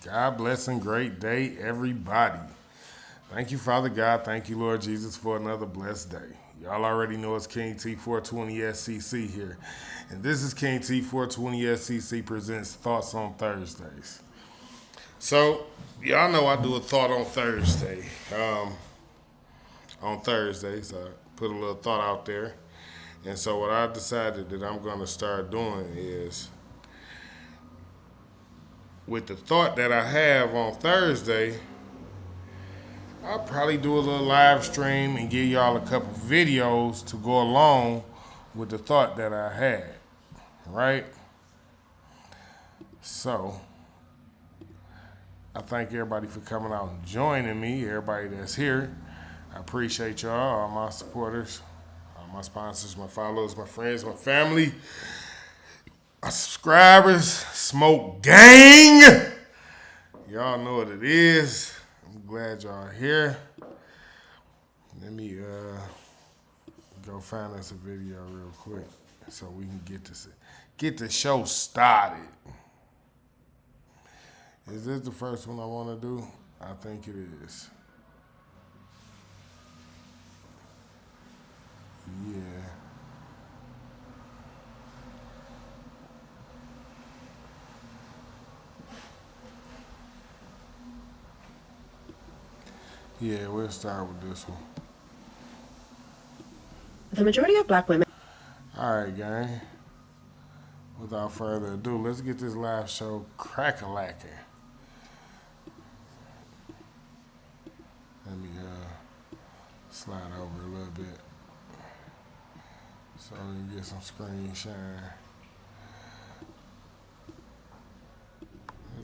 God bless and great day, everybody. Thank you, Father God. Thank you, Lord Jesus, for another blessed day. Y'all already know it's KingT420SCC here. And this is KingT420SCC presents Thoughts on Thursdays. So, y'all know I do a thought on Thursday. On Thursdays, I put a little thought out there. And so, what I decided that I'm going to start doing is with the thought that I have on Thursday, I'll probably do a little live stream and give y'all a couple videos to go along with the thought that I had, right? So, I thank everybody for coming out and joining me, everybody that's here. I appreciate y'all, all my supporters, all my sponsors, my followers, my friends, my family, my subscribers, Smoke Gang. Y'all know what it is. I'm glad y'all are here. Let me go find us a video real quick so we can get the show started. Is this the first one I want to do? I think it is. Yeah. Yeah, we'll start with this one. The majority of black women. All right, gang. Without further ado, let's get this live show crack-a-lacking. Let me slide over a little bit so we can get some screen shine.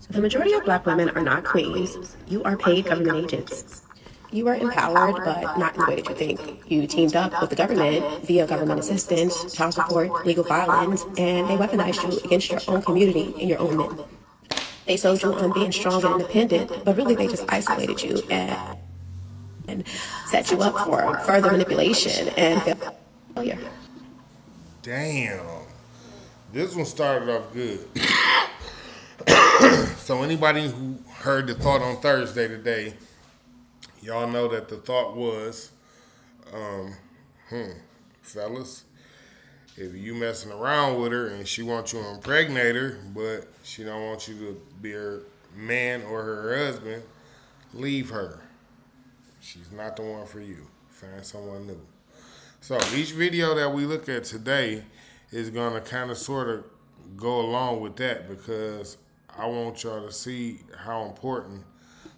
The majority of black women are not queens. You are paid government agents. You are empowered, but not in the way that you think. You teamed up with the government via government assistance, child support, legal violence, and they weaponized you against your own community and your own men. They sold you on being strong and independent, but really they just isolated you and set you up for further manipulation and failure. Damn. This one started off good. So anybody who heard the thought on Thursday today, y'all know that the thought was, fellas, if you messing around with her and she wants you to impregnate her, but she don't want you to be her man or her husband, leave her. She's not the one for you. Find someone new. So each video that we look at today is gonna kind of sort of go along with that because I want y'all to see how important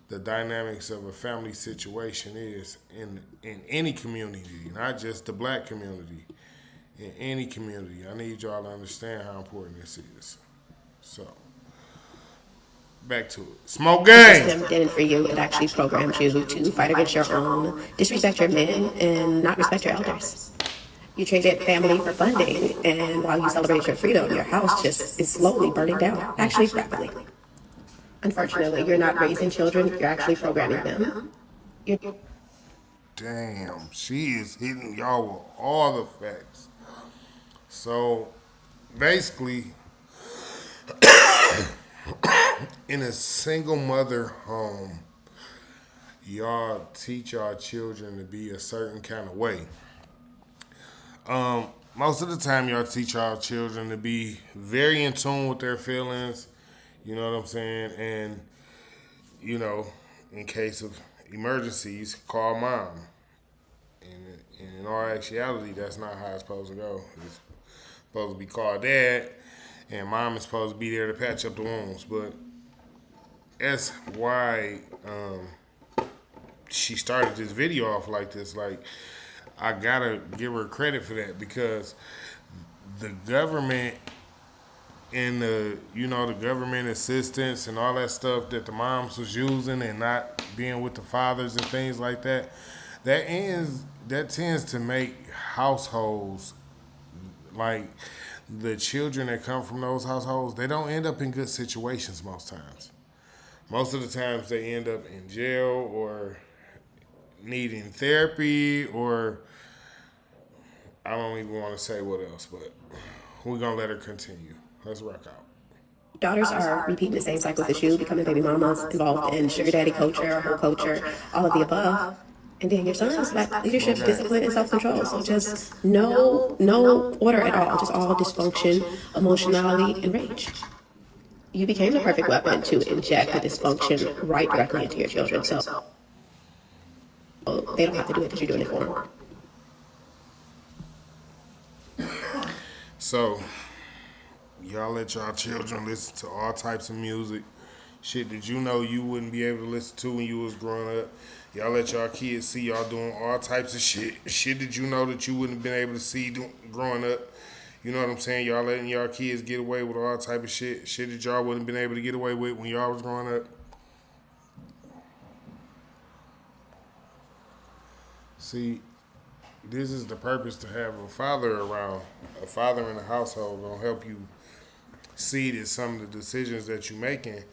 the dynamics of a family situation is in any community, not just the black community. In any community, I need y'all to understand how important this is. So, back to it. Smoke gang. System didn't for you. It actually programmed you to fight against your own, disrespect your men, and not respect your elders. You traded family for funding, and while you celebrate your freedom, your house just is slowly burning down, actually rapidly. Unfortunately, you're not raising children, you're actually programming them. You're Damn, she is hitting y'all with all the facts. So, basically, in a single mother home, y'all teach y'all children to be a certain kind of way. Most of the time, y'all teach y'all children to be very in tune with their feelings. You know what I'm saying? And, you know, in case of emergencies, call mom. And in all actuality, that's not how it's supposed to go. It's supposed to be called dad, and mom is supposed to be there to patch up the wounds. But that's why she started this video off like this. Like, I gotta give her credit for that because the government and the government assistance and all that stuff that the moms was using and not being with the fathers and things like that, that tends to make households like the children that come from those households, they don't end up in good situations most times. Most of the times they end up in jail or needing therapy or I don't even want to say what else, but we're gonna let her continue. Let's rock out. Daughters are repeating the same cycle as you, becoming baby mamas, involved in sugar daddy culture, whole culture, all of the above. And then your sons lack leadership, discipline, and self-control. So just no order at all, just all dysfunction, emotionality, and rage. You became the perfect weapon to inject the dysfunction right directly into your children. So they don't have to do it because you're doing it for them. So, y'all let y'all children listen to all types of music. Shit that you know you wouldn't be able to listen to when you was growing up. Y'all let y'all kids see y'all doing all types of shit. Shit that you know that you wouldn't have been able to see growing up. You know what I'm saying? Y'all letting y'all kids get away with all type of shit. Shit that y'all wouldn't have been able to get away with when y'all was growing up. See, this is the purpose to have a father around. A father in the household gonna help you see that some of the decisions that you're making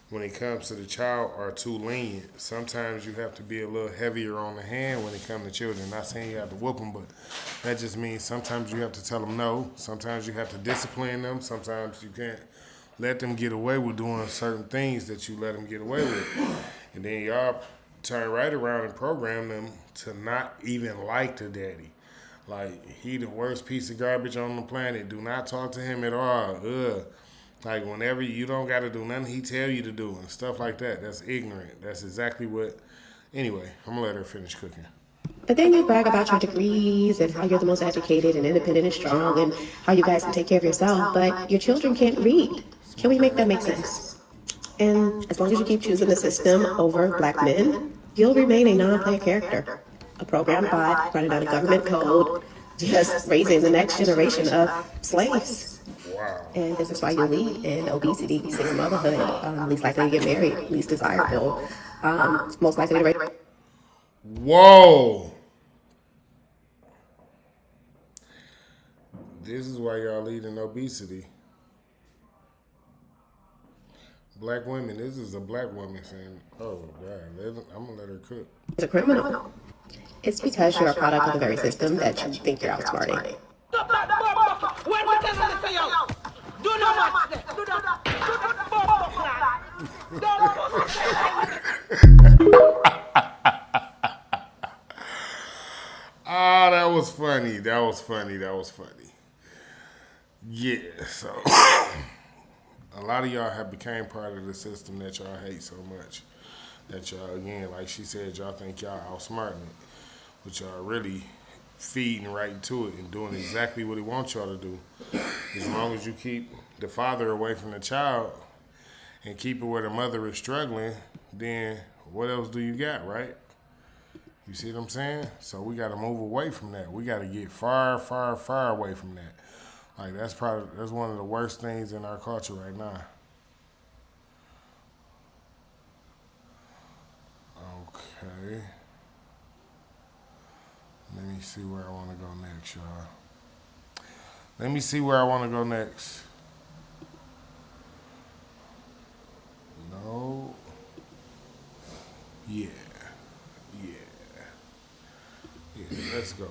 when it comes to the child are too lenient. Sometimes you have to be a little heavier on the hand when it comes to children. Not saying you have to whoop them, but that just means sometimes you have to tell them no. Sometimes you have to discipline them. Sometimes you can't let them get away with doing certain things that you let them get away with. And then y'all turn right around and program them to not even like the daddy. Like, he the worst piece of garbage on the planet. Do not talk to him at all. Ugh. Like, whenever you don't got to do nothing he tell you to do and stuff like that. That's ignorant. That's exactly what... Anyway, I'm going to let her finish cooking. But then you brag about your degrees and how you're the most educated and independent and strong and how you guys can take care of yourself, but your children can't read. Can we make that make sense? And as long as you keep choosing the system over black men, you'll remain a non-player character. A program bot running on a government code, just raising the next generation of slaves. Wow. And this is why you lead in obesity, single motherhood, least likely to get married, least desirable, most likely to raise. Whoa. This is why y'all lead in obesity. Black women, this is a black woman saying, oh, God, I'm going to let her cook. It's a criminal. It's because you're a product of the very system that you think you're outsmarting. Ah, that was funny. That was funny. Yeah, so a lot of y'all have became part of the system that y'all hate so much. That y'all, again, like she said, y'all think y'all outsmarting it. But y'all really feeding right to it and doing exactly what it wants y'all to do. As long as you keep the father away from the child and keep it where the mother is struggling, then what else do you got, right? You see what I'm saying? So we got to move away from that. We got to get far, far, far away from that. Like, that's one of the worst things in our culture right now. Okay. Let me see where I want to go next, y'all. Let me see where I want to go next. No. Yeah. Let's go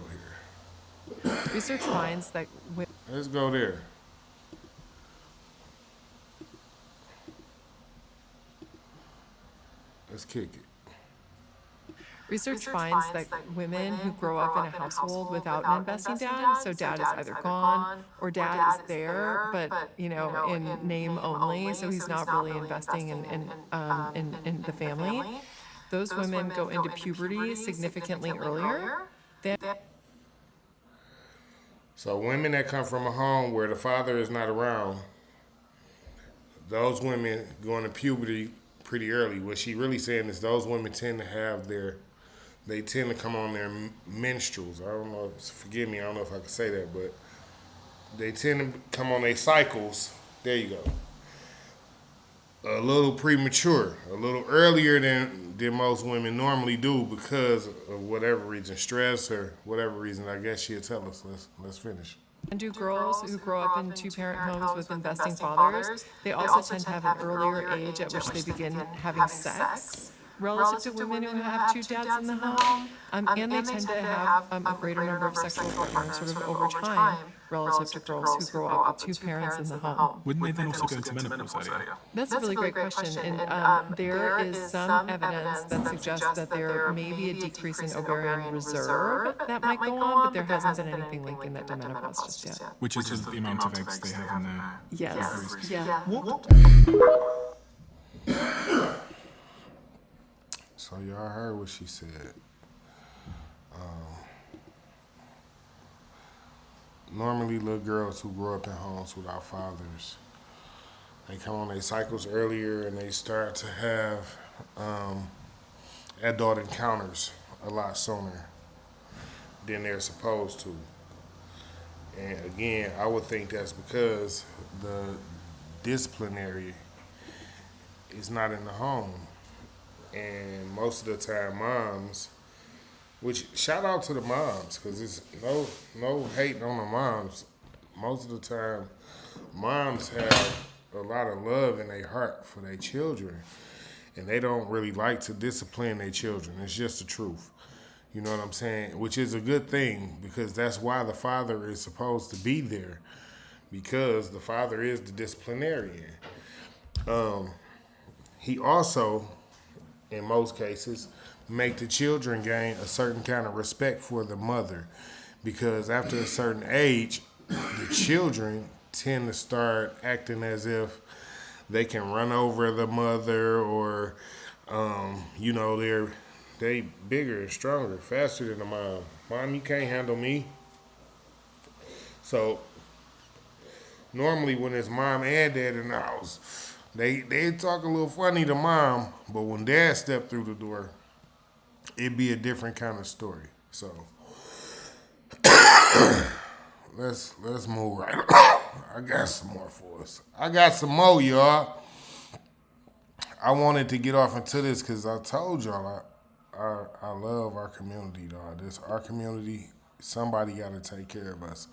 here. Research finds that Let's go there. Let's kick it. Research finds that women who grow up in a household without an investing dad, so dad is either gone or dad is there, but in name only, so he's not really investing in the family. Those women go into puberty significantly earlier. So women that come from a home where the father is not around, those women go into puberty pretty early. What she really saying is those women tend to come on their menstruals. I don't know, forgive me, I don't know if I can say that, but they tend to come on their cycles. There you go. A little premature, a little earlier than most women normally do because of whatever reason, stress or whatever reason. I guess she'll tell us. Let's finish. And do girls who grow up in two-parent homes with investing fathers, they also tend to have an earlier age at which they begin having sex relative to women who have two dads in the home, and they tend to have a greater number of sexual partners sort of over time. relative to girls who grow up with two parents in the home. Wouldn't they then also go into menopause area? That's a really great question. And there is some evidence that suggests that there may be a decrease in ovarian reserve that might go on, but there hasn't been anything linking that to menopause just yet. Which is just the amount of eggs they have in their Yes. ovaries. Yeah. What? So y'all heard what she said. Normally, little girls who grow up in homes without fathers, they come on their cycles earlier and they start to have adult encounters a lot sooner than they're supposed to. And again, I would think that's because the disciplinary is not in the home. And most of the time, moms, which shout out to the moms, because it's no hating on the moms. Most of the time, moms have a lot of love in their heart for their children, and they don't really like to discipline their children. It's just the truth. You know what I'm saying? Which is a good thing, because that's why the father is supposed to be there, because the father is the disciplinarian. He also, in most cases, make the children gain a certain kind of respect for the mother, because after a certain age, the children tend to start acting as if they can run over the mother, or they bigger and stronger, faster than the mom. Mom, you can't handle me. So normally when it's mom and dad in the house, they talk a little funny to mom, but when dad stepped through the door, it'd be a different kind of story. So let's move right on. I got some more for us. I got some more, y'all. I wanted to get off into this because I told y'all I love our community, dog. This our community. Somebody got to take care of us.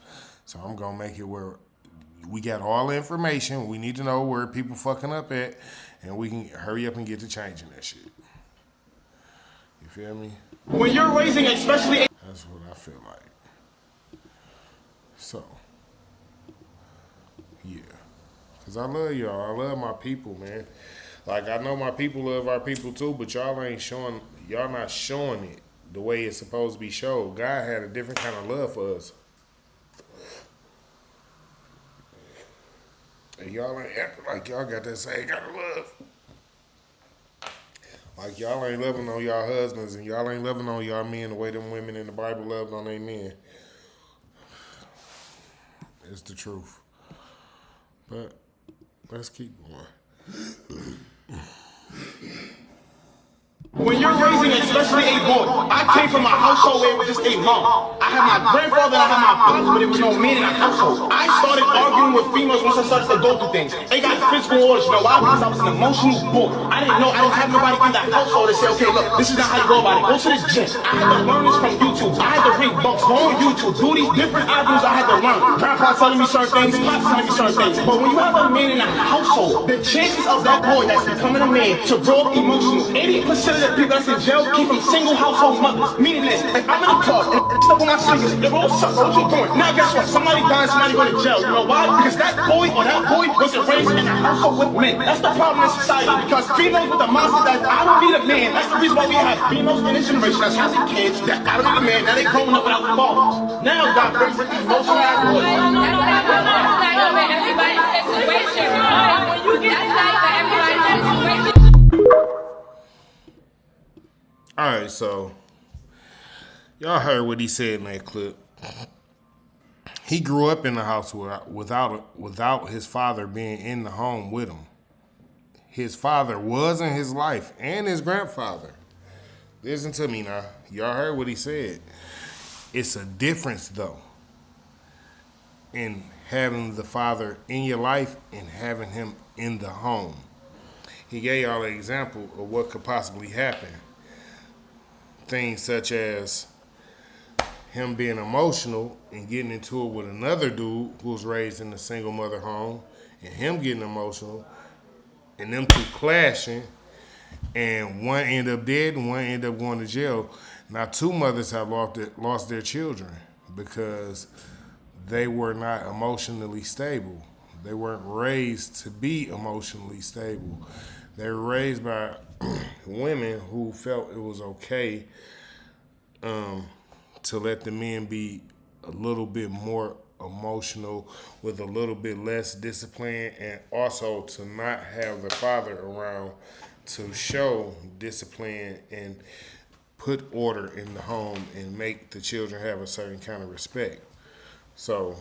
So I'm gonna make it where we got all the information. We need to know where people fucking up at, and we can hurry up and get to changing that shit. You feel me? When you're raising, especially... That's what I feel like. So, yeah. Because I love y'all. I love my people, man. Like, I know my people love our people too, but y'all not showing it the way it's supposed to be showed. God had a different kind of love for us. And y'all ain't acting like y'all got that same kind of love. Like y'all ain't loving on y'all husbands, and y'all ain't loving on y'all men the way them women in the Bible loved on their men. It's the truth. But let's keep going. When you're raising, especially a boy, I came from a household where it was just a mom. I had my grandfather and I had my pops, but there was no men in the household. I started arguing with females once I started to go through things. They got physical wars, you know why? Because I was an emotional boy. I didn't have nobody in that household to say, okay, look, this is not how you go about it. Go to this gym. I had to learn this from YouTube. I had to read books, go on YouTube, do these different avenues I had to learn. Grandpa telling me certain things, pops telling me certain things. But when you have a man in a household, the chances of that boy that's becoming a man to grow up emotional, 80% of the people that's in jail came from single household mothers. Meaning this, if I'm in a club and stuff on my sneakers, they're all suck, what you doing? Now guess what? Somebody dying, somebody going to jail. You know why? Because that boy wasn't raised in a household with men. That's the problem in society, because females with the mindset that I don't need a man. That's the reason why we have females in this generation that's having kids that I don't need a man. Now they growing up without fathers. Now God brings emotional ass boys. That's not for everybody's situation. That's not for everybody's situation. All right, so y'all heard what he said in that clip. He grew up in the house without his father being in the home with him. His father was in his life, and his grandfather. Listen to me now. Y'all heard what he said. It's a difference, though, in having the father in your life and having him in the home. He gave y'all an example of what could possibly happen. Things such as him being emotional and getting into it with another dude who was raised in a single mother home, and him getting emotional, and them two clashing, and one end up dead and one end up going to jail. Now, two mothers have lost their children because they were not emotionally stable. They weren't raised to be emotionally stable. They were raised by women who felt it was okay to let the men be a little bit more emotional with a little bit less discipline, and also to not have the father around to show discipline and put order in the home and make the children have a certain kind of respect. So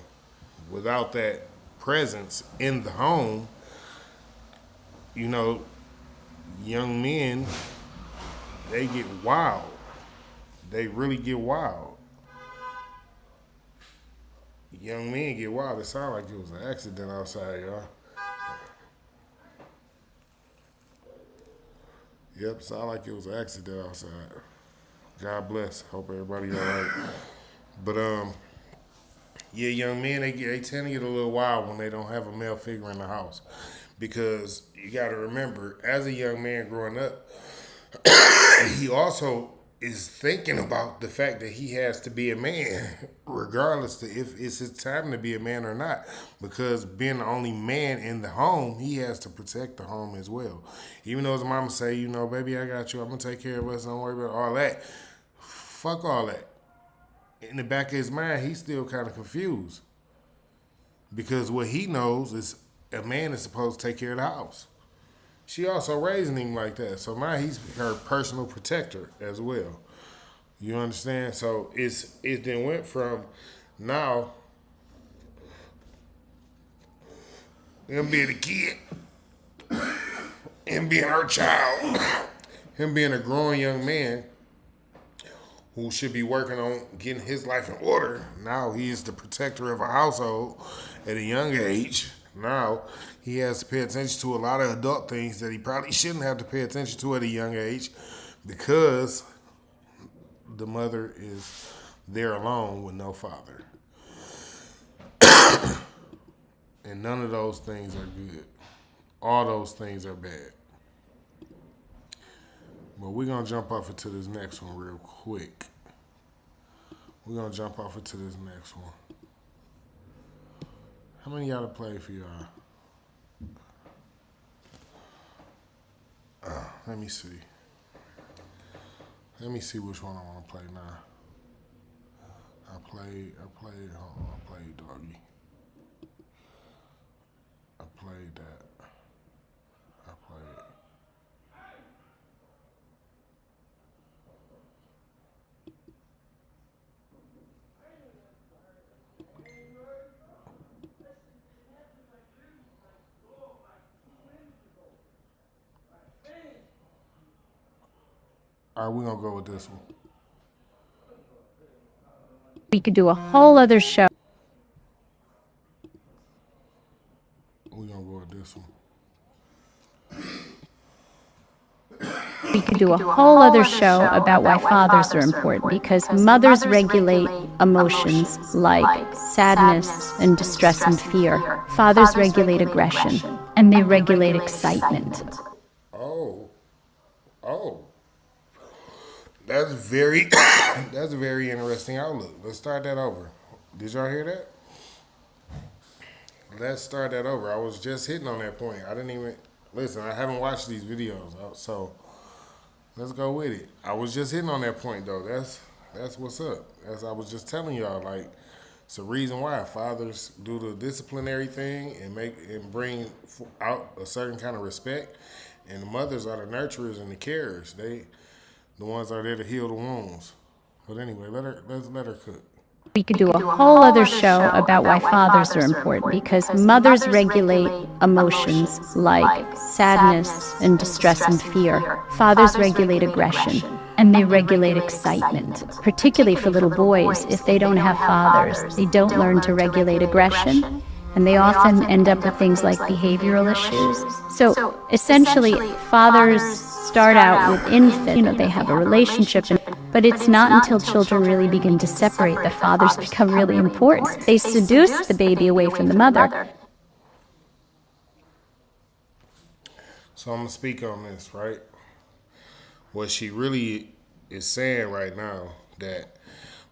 without that presence in the home, you know, young men, they get wild. They really get wild. Young men get wild. It sounded like it was an accident outside, y'all. Yep, sounded like it was an accident outside. God bless. Hope everybody all right. But yeah, young men, they tend to get a little wild when they don't have a male figure in the house, because you got to remember, as a young man growing up, he also is thinking about the fact that he has to be a man, regardless of if it's his time to be a man or not. Because being the only man in the home, he has to protect the home as well. Even though his mama say, you know, baby, I got you. I'm gonna take care of us. Don't worry about all that. Fuck all that. In the back of his mind, he's still kind of confused, because what he knows is a man is supposed to take care of the house. She also raising him like that, so now he's her personal protector as well. You understand? So it then went from now him being a kid, him being her child, him being a growing young man who should be working on getting his life in order. Now he is the protector of a household at a young age. Now he has to pay attention to a lot of adult things that he probably shouldn't have to pay attention to at a young age, because the mother is there alone with no father. And none of those things are good. All those things are bad. But we're going to jump off into this next one real quick. We're going to jump off into this next one. How many y'all to play for y'all? Let me see. Let me see which one I want to play now. I played Doggy. I played that. I played. All right, we're going to go with this one. We could do a whole other show. We're going to go with this one. We could do a whole other show about why fathers are important, because mothers regulate emotions like sadness and distress and fear. Fathers regulate aggression, and they regulate excitement. Oh. That's very that's a very interesting outlook. Let's start that over. Did y'all hear that? Let's start that over. I was just hitting on that point. I didn't even listen. I haven't watched these videos, so let's go with it. I was just hitting on that point though. That's what's up. As I was just telling y'all, like, it's the reason why fathers do the disciplinary thing and bring out a certain kind of respect, and the mothers are the nurturers and the carers. The ones are there to heal the wounds. But anyway, let's let her cook. We could do a whole other show about why fathers are important, because mothers regulate emotions like sadness and distress and fear. Fathers regulate aggression, and they regulate excitement. Particularly for little boys, if they don't have fathers, they don't learn to regulate aggression, and they often end up with things like behavioral issues. So essentially, fathers start out with infants, they have a relationship, but it's not until children really begin to separate that fathers become really important. They seduce the baby away from the mother. So I'm going to speak on this, right? What she really is saying right now, that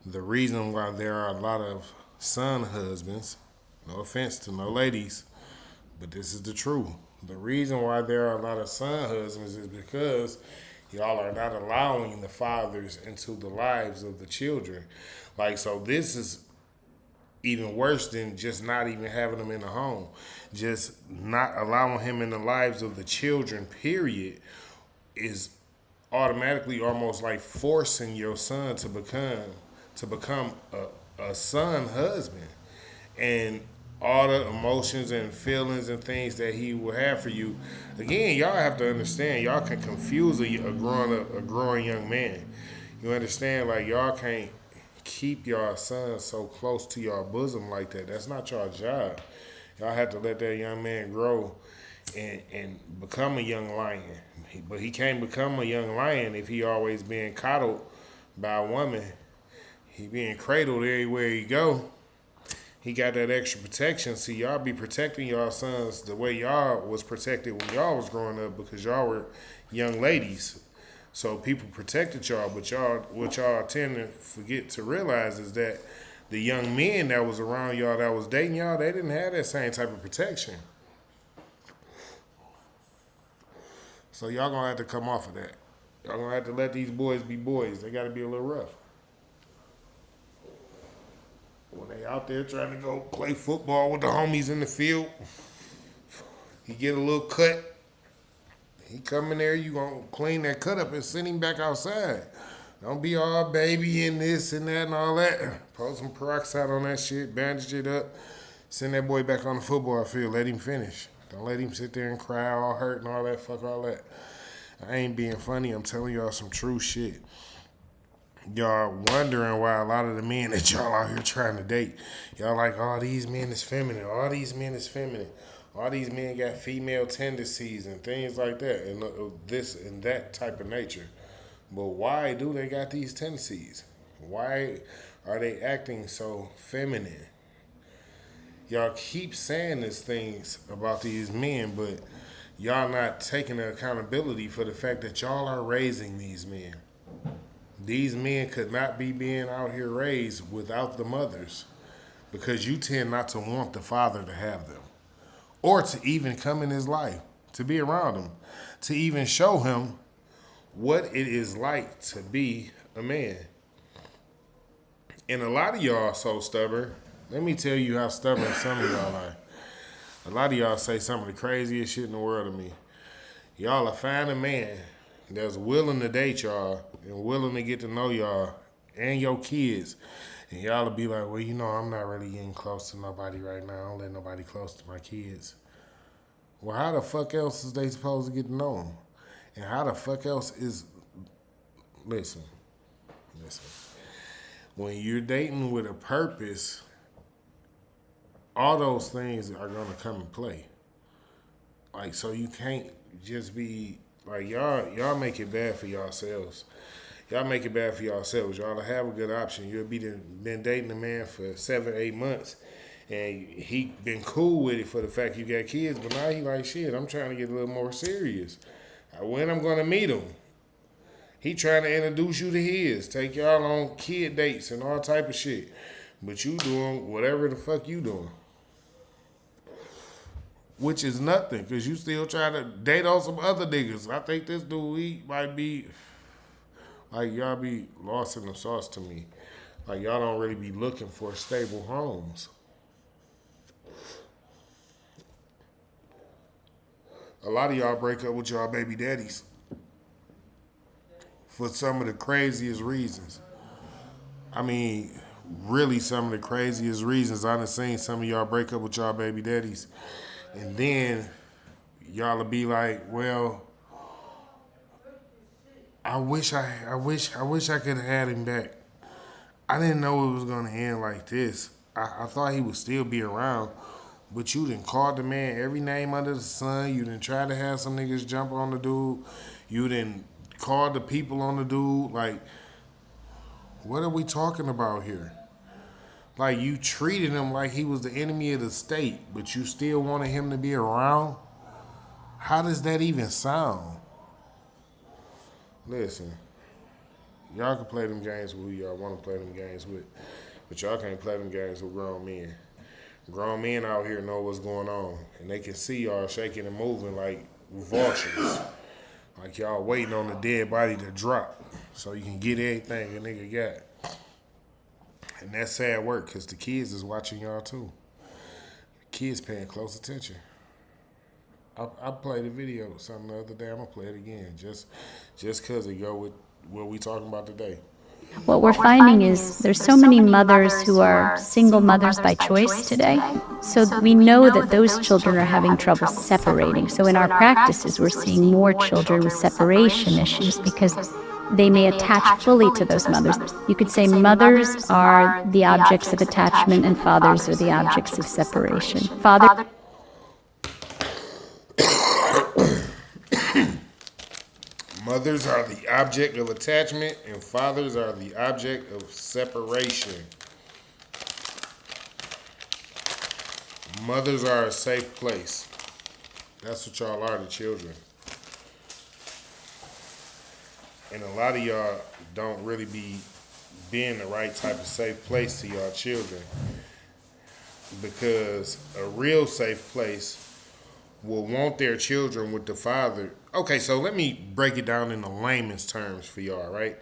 the reason why there are a lot of son husbands. No offense to no ladies, but this is the truth. The reason why there are a lot of son husbands is because y'all are not allowing the fathers into the lives of the children. Like, so this is even worse than just not even having them in the home. Just not allowing him in the lives of the children, period, is automatically almost like forcing your son to become a son husband. And all the emotions and feelings and things that he will have for you. Again, y'all have to understand, y'all can confuse a growing young man. You understand? Like, y'all can't keep y'all son so close to y'all bosom like that. That's not y'all job. Y'all have to let that young man grow and become a young lion. But he can't become a young lion if he always being coddled by a woman. He being cradled everywhere he go. He got that extra protection. See, y'all be protecting y'all sons the way y'all was protected when y'all was growing up because y'all were young ladies. So people protected y'all, but what y'all tend to forget to realize is that the young men that was around y'all that was dating y'all, they didn't have that same type of protection. So y'all gonna have to come off of that. Y'all gonna have to let these boys be boys. They gotta be a little rough. When they out there trying to go play football with the homies in the field, he get a little cut. He come in there, you gonna clean that cut up and send him back outside. Don't be all baby and this and that and all that. Put some peroxide on that shit, bandage it up, send that boy back on the football field, let him finish. Don't let him sit there and cry all hurt and all that, fuck all that. I ain't being funny, I'm telling y'all some true shit. Y'all wondering why a lot of the men that y'all out here trying to date, y'all like, all these men is feminine, all these men is feminine. All these men got female tendencies and things like that, and this and that type of nature. But why do they got these tendencies? Why are they acting so feminine? Y'all keep saying these things about these men, but y'all not taking the accountability for the fact that y'all are raising these men. These men could not be being out here raised without the mothers because you tend not to want the father to have them. Or to even come in his life, to be around him, to even show him what it is like to be a man. And a lot of y'all are so stubborn. Let me tell you how stubborn some of y'all are. A lot of y'all say some of the craziest shit in the world to me. Y'all will find a man that's willing to date y'all and willing to get to know y'all and your kids. And y'all will be like, well, you know, I'm not really getting close to nobody right now. I don't let nobody close to my kids. Well, how the fuck else is they supposed to get to know them? And how the fuck else is... Listen. When you're dating with a purpose, all those things are going to come and play. Like, so you can't just be... Like, y'all make it bad for yourselves. Y'all make it bad for yourselves. Y'all have a good option. You'll been dating a man for 7-8 months, and he been cool with it for the fact you got kids, but now he like, shit, I'm trying to get a little more serious. When I'm going to meet him? He trying to introduce you to his, take y'all on kid dates and all type of shit. But you doing whatever the fuck you doing. Which is nothing, because you still trying to date on some other niggas. I think this dude, he might be... Like, y'all be lost in the sauce to me. Like, y'all don't really be looking for stable homes. A lot of y'all break up with y'all baby daddies for some of the craziest reasons. I mean, really some of the craziest reasons. I done seen some of y'all break up with y'all baby daddies. And then y'all will be like, well... I wish I could have had him back. I didn't know it was gonna end like this. I thought he would still be around, but you done called the man every name under the sun. You done tried to have some niggas jump on the dude. You done called the people on the dude. Like, what are we talking about here? Like, you treated him like he was the enemy of the state, but you still wanted him to be around? How does that even sound? Listen, y'all can play them games with who y'all want to play them games with. But y'all can't play them games with grown men. Grown men out here know what's going on, and they can see y'all shaking and moving like vultures. Like y'all waiting on the dead body to drop so you can get everything a nigga got. And that's sad work because the kids is watching y'all too. The kids paying close attention. I played a video something the other day. I'm gonna play it again just because it go with what we talking about today. What we're finding is there's so many mothers who are single mothers by choice today. So we know that those children are having trouble separating. So in our practices, we're seeing more children with separation issues because they may attach fully to those mothers. You could say mothers are the objects of attachment and fathers are the objects of separation. Mothers are the object of attachment and fathers are the object of separation. Mothers are a safe place. That's what y'all are to children. And a lot of y'all don't really be being the right type of safe place to y'all children. Because a real safe place will want their children with the father. Okay, so let me break it down in the layman's terms for y'all, right?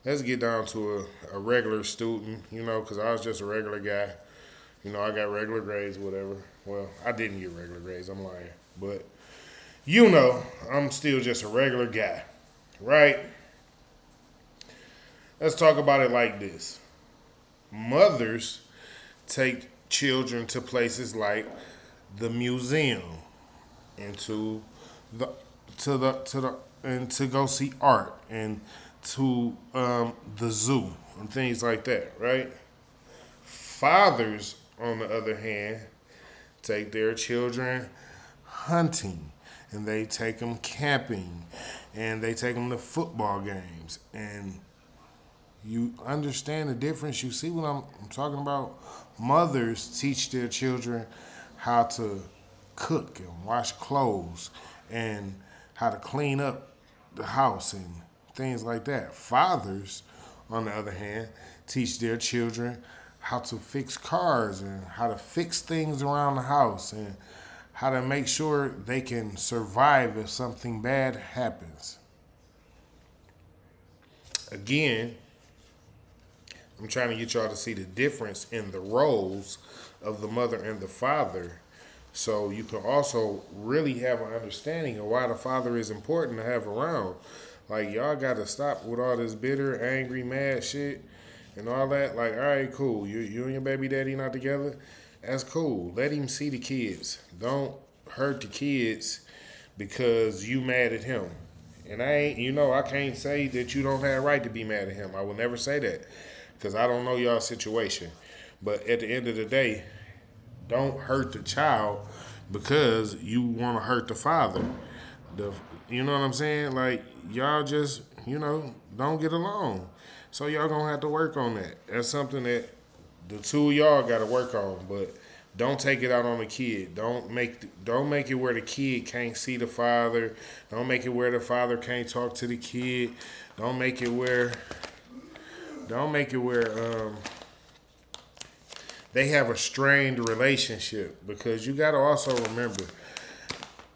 Let's get down to a regular student, because I was just a regular guy. I got regular grades, whatever. Well, I didn't get regular grades, I'm lying. But, I'm still just a regular guy, right? Let's talk about it like this. Mothers take children to places like the museum and to go see art and to the zoo and things like that, right? Fathers, on the other hand, take their children hunting and they take them camping and they take them to football games. And you understand the difference? You see what I'm talking about? Mothers teach their children how to cook and wash clothes and how to clean up the house and things like that. Fathers, on the other hand, teach their children how to fix cars and how to fix things around the house and how to make sure they can survive if something bad happens. Again, I'm trying to get y'all to see the difference in the roles of the mother and the father, so you can also really have an understanding of why the father is important to have around. Like, y'all got to stop with all this bitter, angry, mad shit and all that. Like, all right, cool. You and your baby daddy not together? That's cool. Let him see the kids. Don't hurt the kids because you mad at him. And I can't say that you don't have a right to be mad at him. I will never say that because I don't know y'all's situation. But at the end of the day, don't hurt the child because you want to hurt the father. You know what I'm saying? Like, y'all just, don't get along. So y'all gonna have to work on that. That's something that the two of y'all got to work on. But don't take it out on the kid. Don't make it where the kid can't see the father. Don't make it where the father can't talk to the kid. Don't make it where they have a strained relationship, because you got to also remember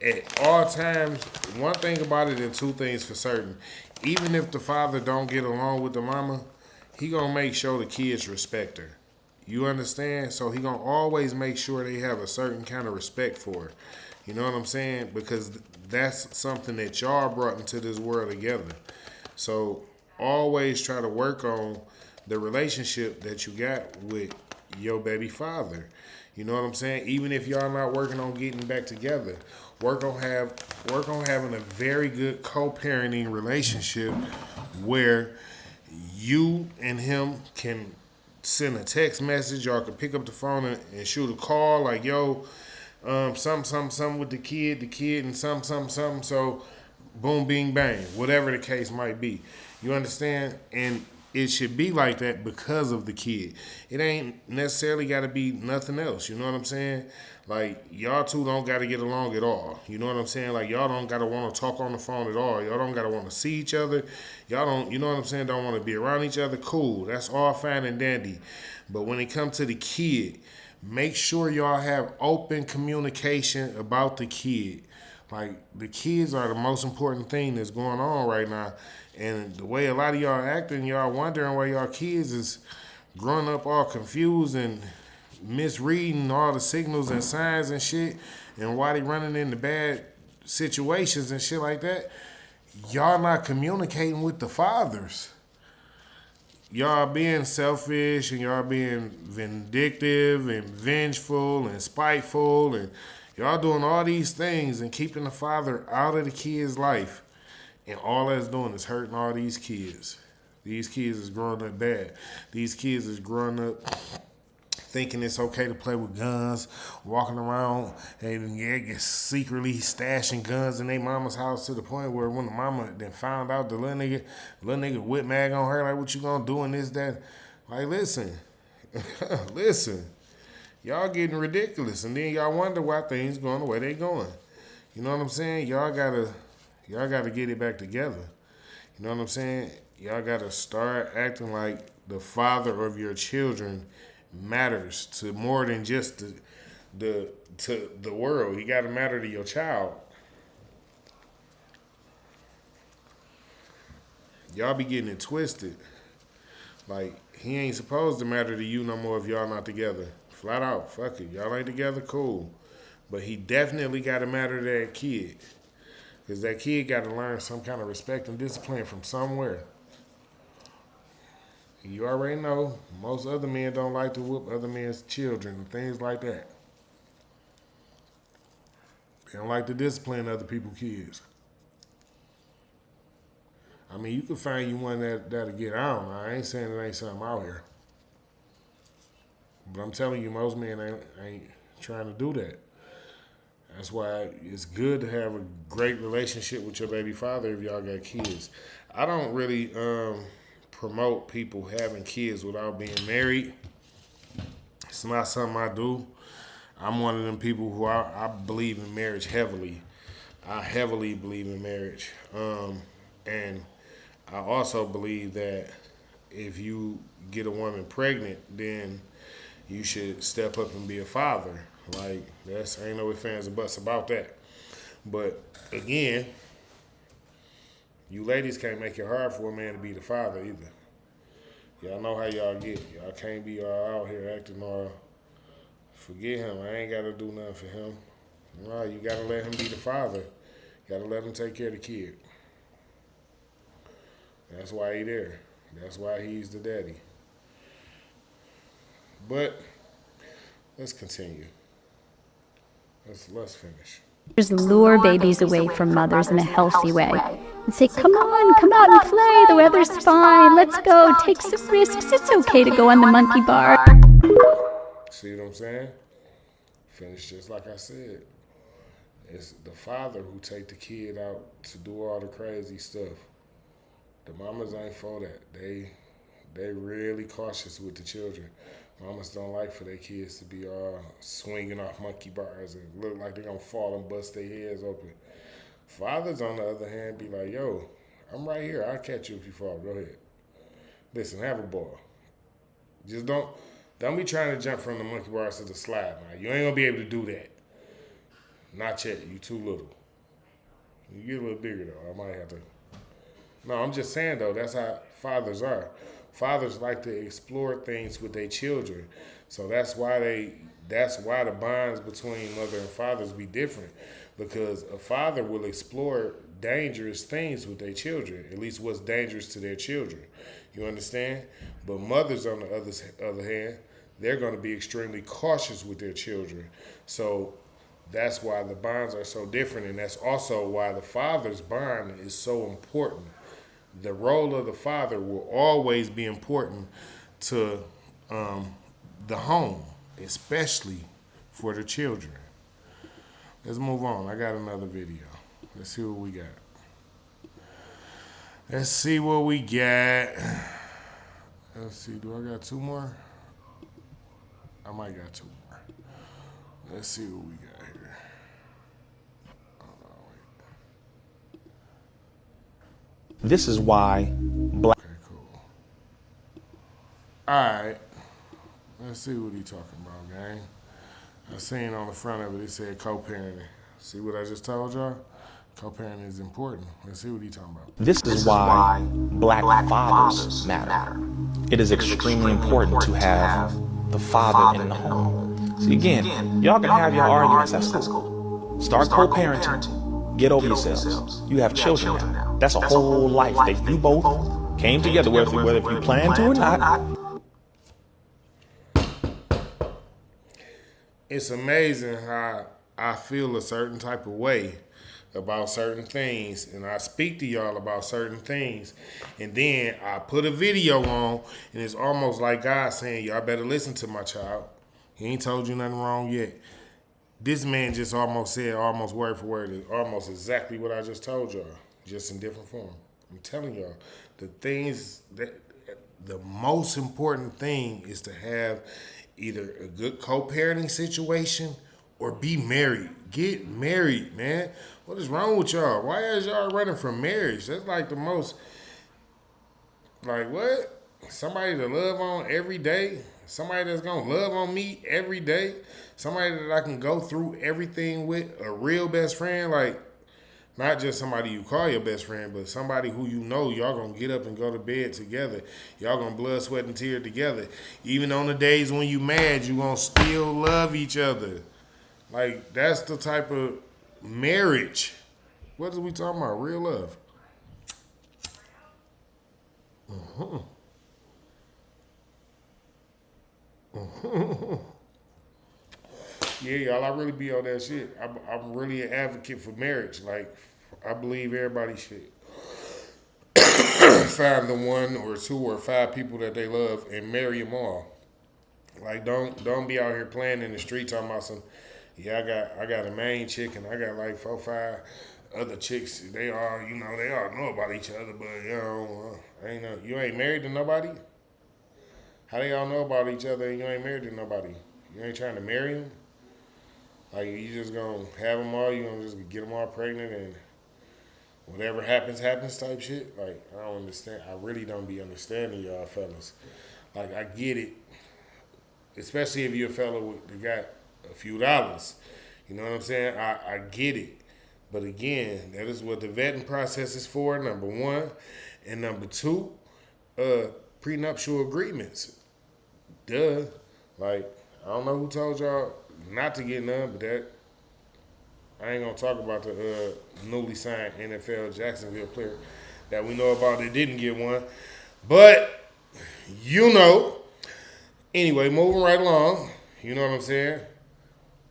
at all times, one thing about it and two things for certain. Even if the father don't get along with the mama, he gonna make sure the kids respect her. You understand? So he gonna always make sure they have a certain kind of respect for her. You know what I'm saying? Because that's something that y'all brought into this world together. So always try to work on the relationship that you got with your baby father. You know what I'm saying? Even if y'all not working on getting back together, work on having a very good co-parenting relationship where you and him can send a text message, or can pick up the phone and shoot a call like, yo, something with the kid and something. So boom, bing, bang, whatever the case might be. You understand? And it should be like that because of the kid. It ain't necessarily got to be nothing else. You know what I'm saying? Like, y'all two don't got to get along at all. You know what I'm saying? Like, y'all don't got to want to talk on the phone at all. Y'all don't got to want to see each other. Y'all don't, you know what I'm saying, don't want to be around each other. Cool. That's all fine and dandy. But when it comes to the kid, make sure y'all have open communication about the kid. Like, the kids are the most important thing that's going on right now. And the way a lot of y'all acting, y'all wondering why y'all kids is growing up all confused and misreading all the signals and signs and shit, and why they running into bad situations and shit like that. Y'all not communicating with the fathers. Y'all being selfish and y'all being vindictive and vengeful and spiteful, and y'all doing all these things and keeping the father out of the kid's life. And all that's doing is hurting all these kids. These kids is growing up bad. These kids is growing up thinking it's okay to play with guns, walking around and secretly stashing guns in their mama's house, to the point where when the mama then found out, the little nigga whip mag on her, like, what you gonna do and this, that. Like, listen, listen, y'all getting ridiculous, and then y'all wonder why things going the way they going. You know what I'm saying? Y'all gotta get it back together. You know what I'm saying? Y'all gotta start acting like the father of your children matters to more than just the world. He gotta matter to your child. Y'all be getting it twisted. Like, he ain't supposed to matter to you no more if y'all not together. Flat out, fuck it. Y'all ain't together, cool. But he definitely gotta matter to that kid. Because that kid got to learn some kind of respect and discipline from somewhere. You already know, most other men don't like to whoop other men's children and things like that. They don't like to discipline other people's kids. I mean, you can find you one that'll get on. I ain't saying it ain't something out here. But I'm telling you, most men ain't trying to do that. That's why it's good to have a great relationship with your baby father if y'all got kids. I don't really promote people having kids without being married. It's not something I do. I'm one of them people who I believe in marriage heavily. I heavily believe in marriage. And I also believe that if you get a woman pregnant, then you should step up and be a father. Like, ain't no ifs, ands, or buts about that. But again, you ladies can't make it hard for a man to be the father either. Y'all know how y'all get. Y'all can't be all out here acting all, forget him, I ain't got to do nothing for him. No, you got to let him be the father. You got to let him take care of the kid. That's why he there. That's why he's the daddy. But let's continue. Let's finish. Just lure babies away from mothers in a healthy way. And say, come out and play. The weather's fine. Let's go. Take some risks. It's okay to go on the monkey bar. See what I'm saying? Finish just like I said. It's the father who take the kid out to do all the crazy stuff. The mamas ain't for that. They really cautious with the children. Mamas don't like for their kids to be all swinging off monkey bars and look like they're gonna fall and bust their heads open. Fathers, on the other hand, be like, yo, I'm right here. I'll catch you if you fall. Go ahead. Listen, have a ball. Just don't be trying to jump from the monkey bars to the slide. Now, you ain't gonna be able to do that. Not yet. You too little. You get a little bigger though. I might have to. No, I'm just saying though, that's how fathers are. Fathers like to explore things with their children. So that's why the bonds between mother and fathers be different. Because a father will explore dangerous things with their children, at least what's dangerous to their children. You understand? But mothers, on the other hand, they're going to be extremely cautious with their children. So that's why the bonds are so different, and that's also why the father's bond is so important. The role of the father will always be important to the home, especially for the children. Let's move on. I got another video. Let's see what we got. Let's see, do I got 2 more? I might got 2 more. Let's see what we got here. Hold on, wait. This is why black. Okay, cool. Alright. Let's see what he talking about, gang. I seen on the front of it, it said co-parenting. See what I just told y'all? Co-parenting is important. Let's see what he talking about. This is why black fathers matter. It is extremely important to have the father in the home. See, again, y'all can have your arguments. That's cool. Start co-parenting. Get over yourselves. You have children now. That's a whole life that you both came together, whether you plan to or not. It's amazing how I feel a certain type of way about certain things, and I speak to y'all about certain things, and then I put a video on, and it's almost like God saying, y'all better listen to my child. He ain't told you nothing wrong yet. This man just almost said, almost word for word, almost exactly what I just told y'all, just in different form. I'm telling y'all, the most important thing is to have either a good co-parenting situation or be married. Get married, man. What is wrong with y'all? Why is y'all running from marriage? That's like the most, like what? Somebody to love on every day? Somebody that's gonna love on me every day? Somebody that I can go through everything with? A real best friend? Like, not just somebody you call your best friend, but somebody who you know y'all gonna get up and go to bed together. Y'all gonna blood, sweat, and tear together. Even on the days when you mad, you gonna still love each other. Like, that's the type of marriage. What are we talking about? Real love. Yeah, y'all, I really be on that shit. I'm really an advocate for marriage. Like, I believe everybody should find the 1 or 2 or 5 people that they love and marry them all. Like, don't be out here playing in the street talking about some, yeah, I got a main chick and I got like 4 or 5 other chicks. They all know about each other, but you ain't married to nobody. How they all know about each other and you ain't married to nobody? You ain't trying to marry them? Like, you just gonna have them all, you gonna just get them all pregnant and whatever happens type shit? Like, I don't understand. I really don't be understanding y'all fellas. Like, I get it. Especially if you're a fella that got a few dollars. You know what I'm saying? I get it. But again, that is what the vetting process is for, number 1. And number 2, prenuptial agreements. Duh. Like, I don't know who told y'all not to get none, but that, I ain't gonna talk about the newly signed NFL Jacksonville player that we know about that didn't get one. But, anyway, moving right along, you know what I'm saying?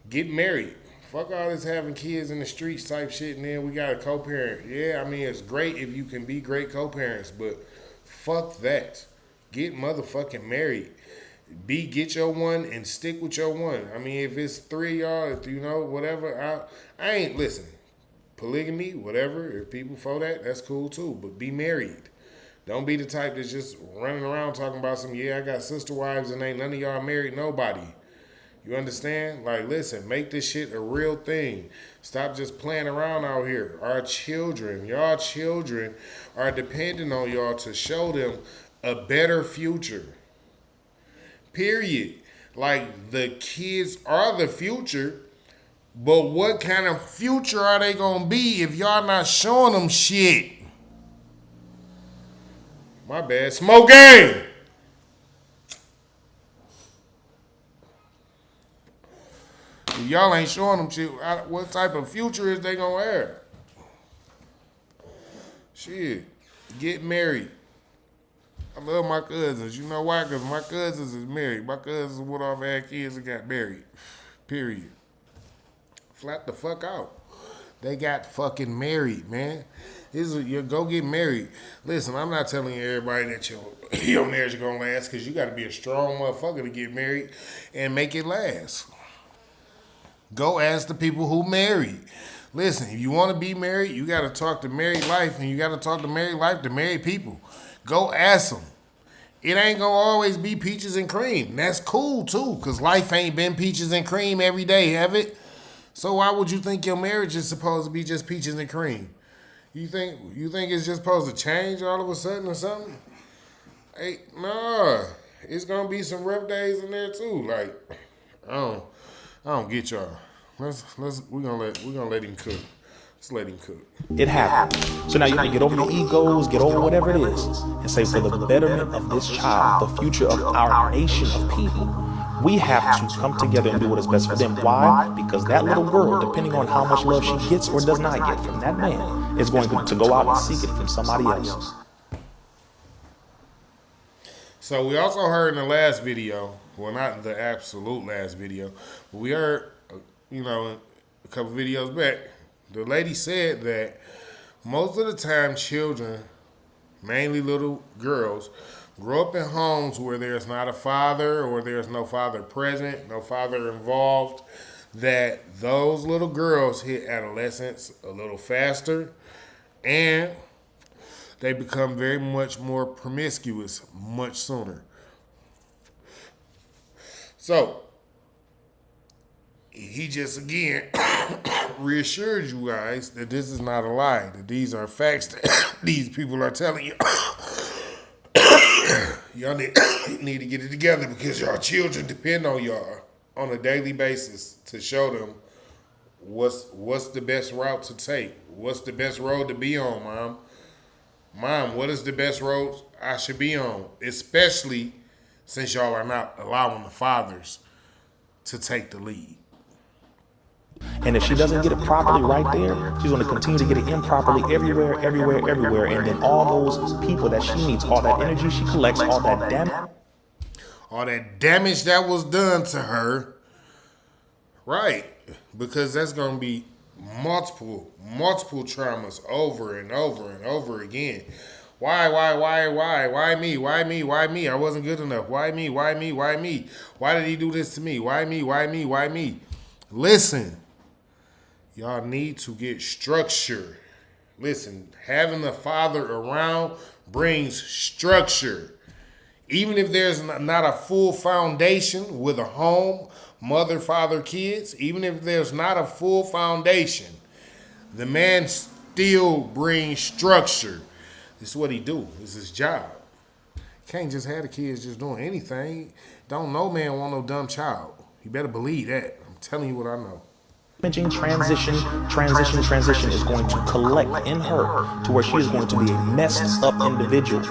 Get married. Fuck all this having kids in the streets type shit, and then we got a co-parent. Yeah, I mean, it's great if you can be great co-parents, but fuck that. Get motherfucking married. Get your one and stick with your one. I mean, if it's 3 of y'all, whatever, I ain't, listen, polygamy, whatever, if people for that, that's cool too, but be married. Don't be the type that's just running around talking about some, I got sister wives and ain't none of y'all married nobody. You understand? Like, listen, make this shit a real thing. Stop just playing around out here. Our children, y'all children are depending on y'all to show them a better future. Period. Like, the kids are the future, but what kind of future are they gonna be if y'all not showing them shit? My bad. Smoking! If y'all ain't showing them shit, what type of future is they gonna have? Shit. Get married. I love my cousins. You know why? Because my cousins is married. My cousins went off and had kids and got married. Period. Flat the fuck out. They got fucking married, man. Go get married. Listen, I'm not telling everybody that your marriage is going to last, because you got to be a strong motherfucker to get married and make it last. Go ask the people who married. Listen, if you want to be married, you got to talk to married life, and you got to talk to married life to married people. Go ask them. it ain't gonna always be peaches and cream. And that's cool too, because life ain't been peaches and cream every day, have it? So why would you think your marriage is supposed to be just peaches and cream? You think it's just supposed to change all of a sudden or something? Hey, nah. It's gonna be some rough days in there too. Like, I don't get y'all. We're gonna let him cook. Let's let him cook. It happened. So now you have to get over your egos, get over whatever it is, and say for the betterment of this child, the future of our nation of people, we have to come together and do what is best for them. Why? Because that little girl, depending on how much love she gets or does not get from that man, is going to go out and seek it from somebody else. So we also heard in the last video, well, not the absolute last video, but we heard, a couple videos back, the lady said that most of the time children, mainly little girls, grow up in homes where there's not a father or there's no father present, no father involved, that those little girls hit adolescence a little faster and they become very much more promiscuous much sooner. So, he just again reassured you guys that this is not a lie, that these are facts that these people are telling you. Y'all need to get it together because y'all children depend on y'all on a daily basis to show them what's the best route to take. What's the best road to be on, Mom? Mom, what is the best road I should be on? Especially since y'all are not allowing the fathers to take the lead. And if she doesn't get it properly right there, she's going to continue to get it improperly everywhere. And then all those people that she meets, all that energy she collects, all that damage that was done to her, right? Because that's going to be multiple traumas over and over again. Why me? I wasn't good enough. Why me? Why did he do this to me? Why me? Listen, y'all need to get structure. Listen, having a father around brings structure. Even if there's not a full foundation with a home, mother, father, kids, even if there's not a full foundation, the man still brings structure. This is what he do. This is his job. Can't just have the kids just doing anything. Don't no man want no dumb child. You better believe that. I'm telling you what I know. Imaging transition is going to collect in her to where she is going to be a messed up individual.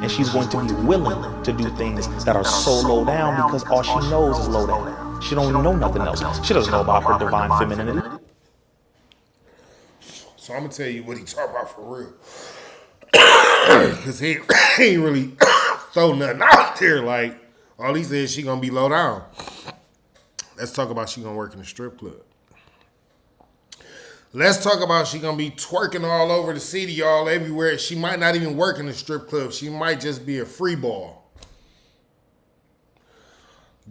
And she's going to be willing to do things that are so low down because all she knows is low down. She don't know nothing else. She doesn't know about her divine femininity. So I'm going to tell you what he talking about for real. Because he ain't really throw nothing out there. Like, all he said is she going to be low down. Let's talk about she going to work in a strip club. Let's talk about she going to be twerking all over the city, all everywhere. She might not even work in a strip club. She might just be a free ball.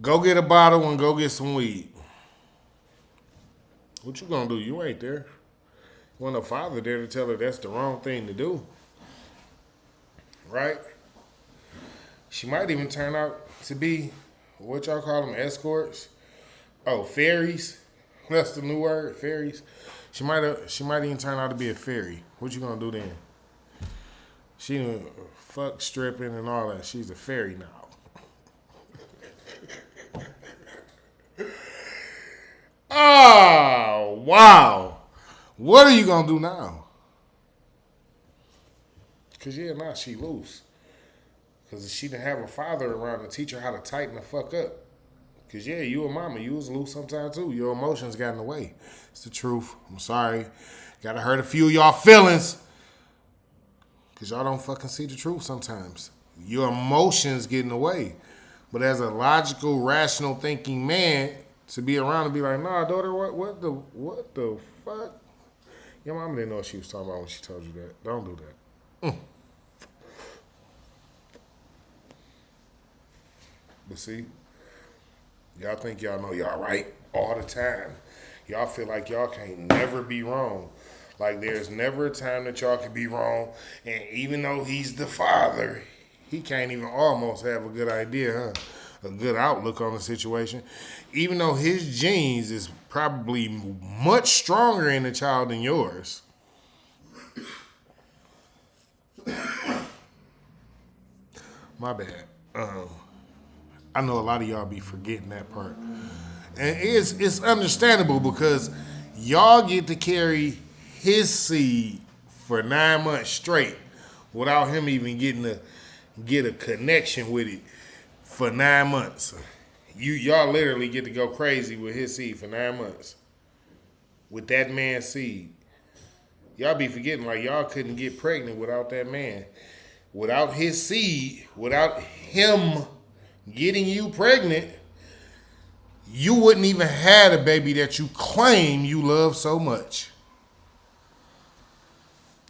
Go get a bottle and go get some weed. What you going to do? You ain't there. You want a father there to tell her that's the wrong thing to do. Right? She might even turn out to be, what y'all call them, escorts? Oh, fairies. That's the new word, fairies. She might even turn out to be a fairy. What you gonna do then? She done fuck stripping and all that. She's a fairy now. Oh, wow. What are you gonna do now? Because now she loose. Because she didn't have a father around to teach her how to tighten the fuck up. Because, you a mama. You was loose sometimes, too. Your emotions got in the way. It's the truth. I'm sorry. Gotta hurt a few of y'all feelings. Because y'all don't fucking see the truth sometimes. Your emotions get in the way. But as a logical, rational thinking man, to be around and be like, nah, daughter, what the fuck? Your mama didn't know what she was talking about when she told you that. Don't do that. But see, y'all think y'all know y'all right all the time. Y'all feel like y'all can't never be wrong. Like there's never a time that y'all can be wrong. And even though he's the father, he can't even almost have a good idea, huh? A good outlook on the situation. Even though his genes is probably much stronger in the child than yours. My bad. I know a lot of y'all be forgetting that part. And it's understandable because y'all get to carry his seed for 9 months straight without him even getting to get a connection with it for 9 months. Y'all literally get to go crazy with his seed for 9 months. With that man's seed. Y'all be forgetting like y'all couldn't get pregnant without that man. Without his seed, without him getting you pregnant, you wouldn't even have a baby that you claim you love so much.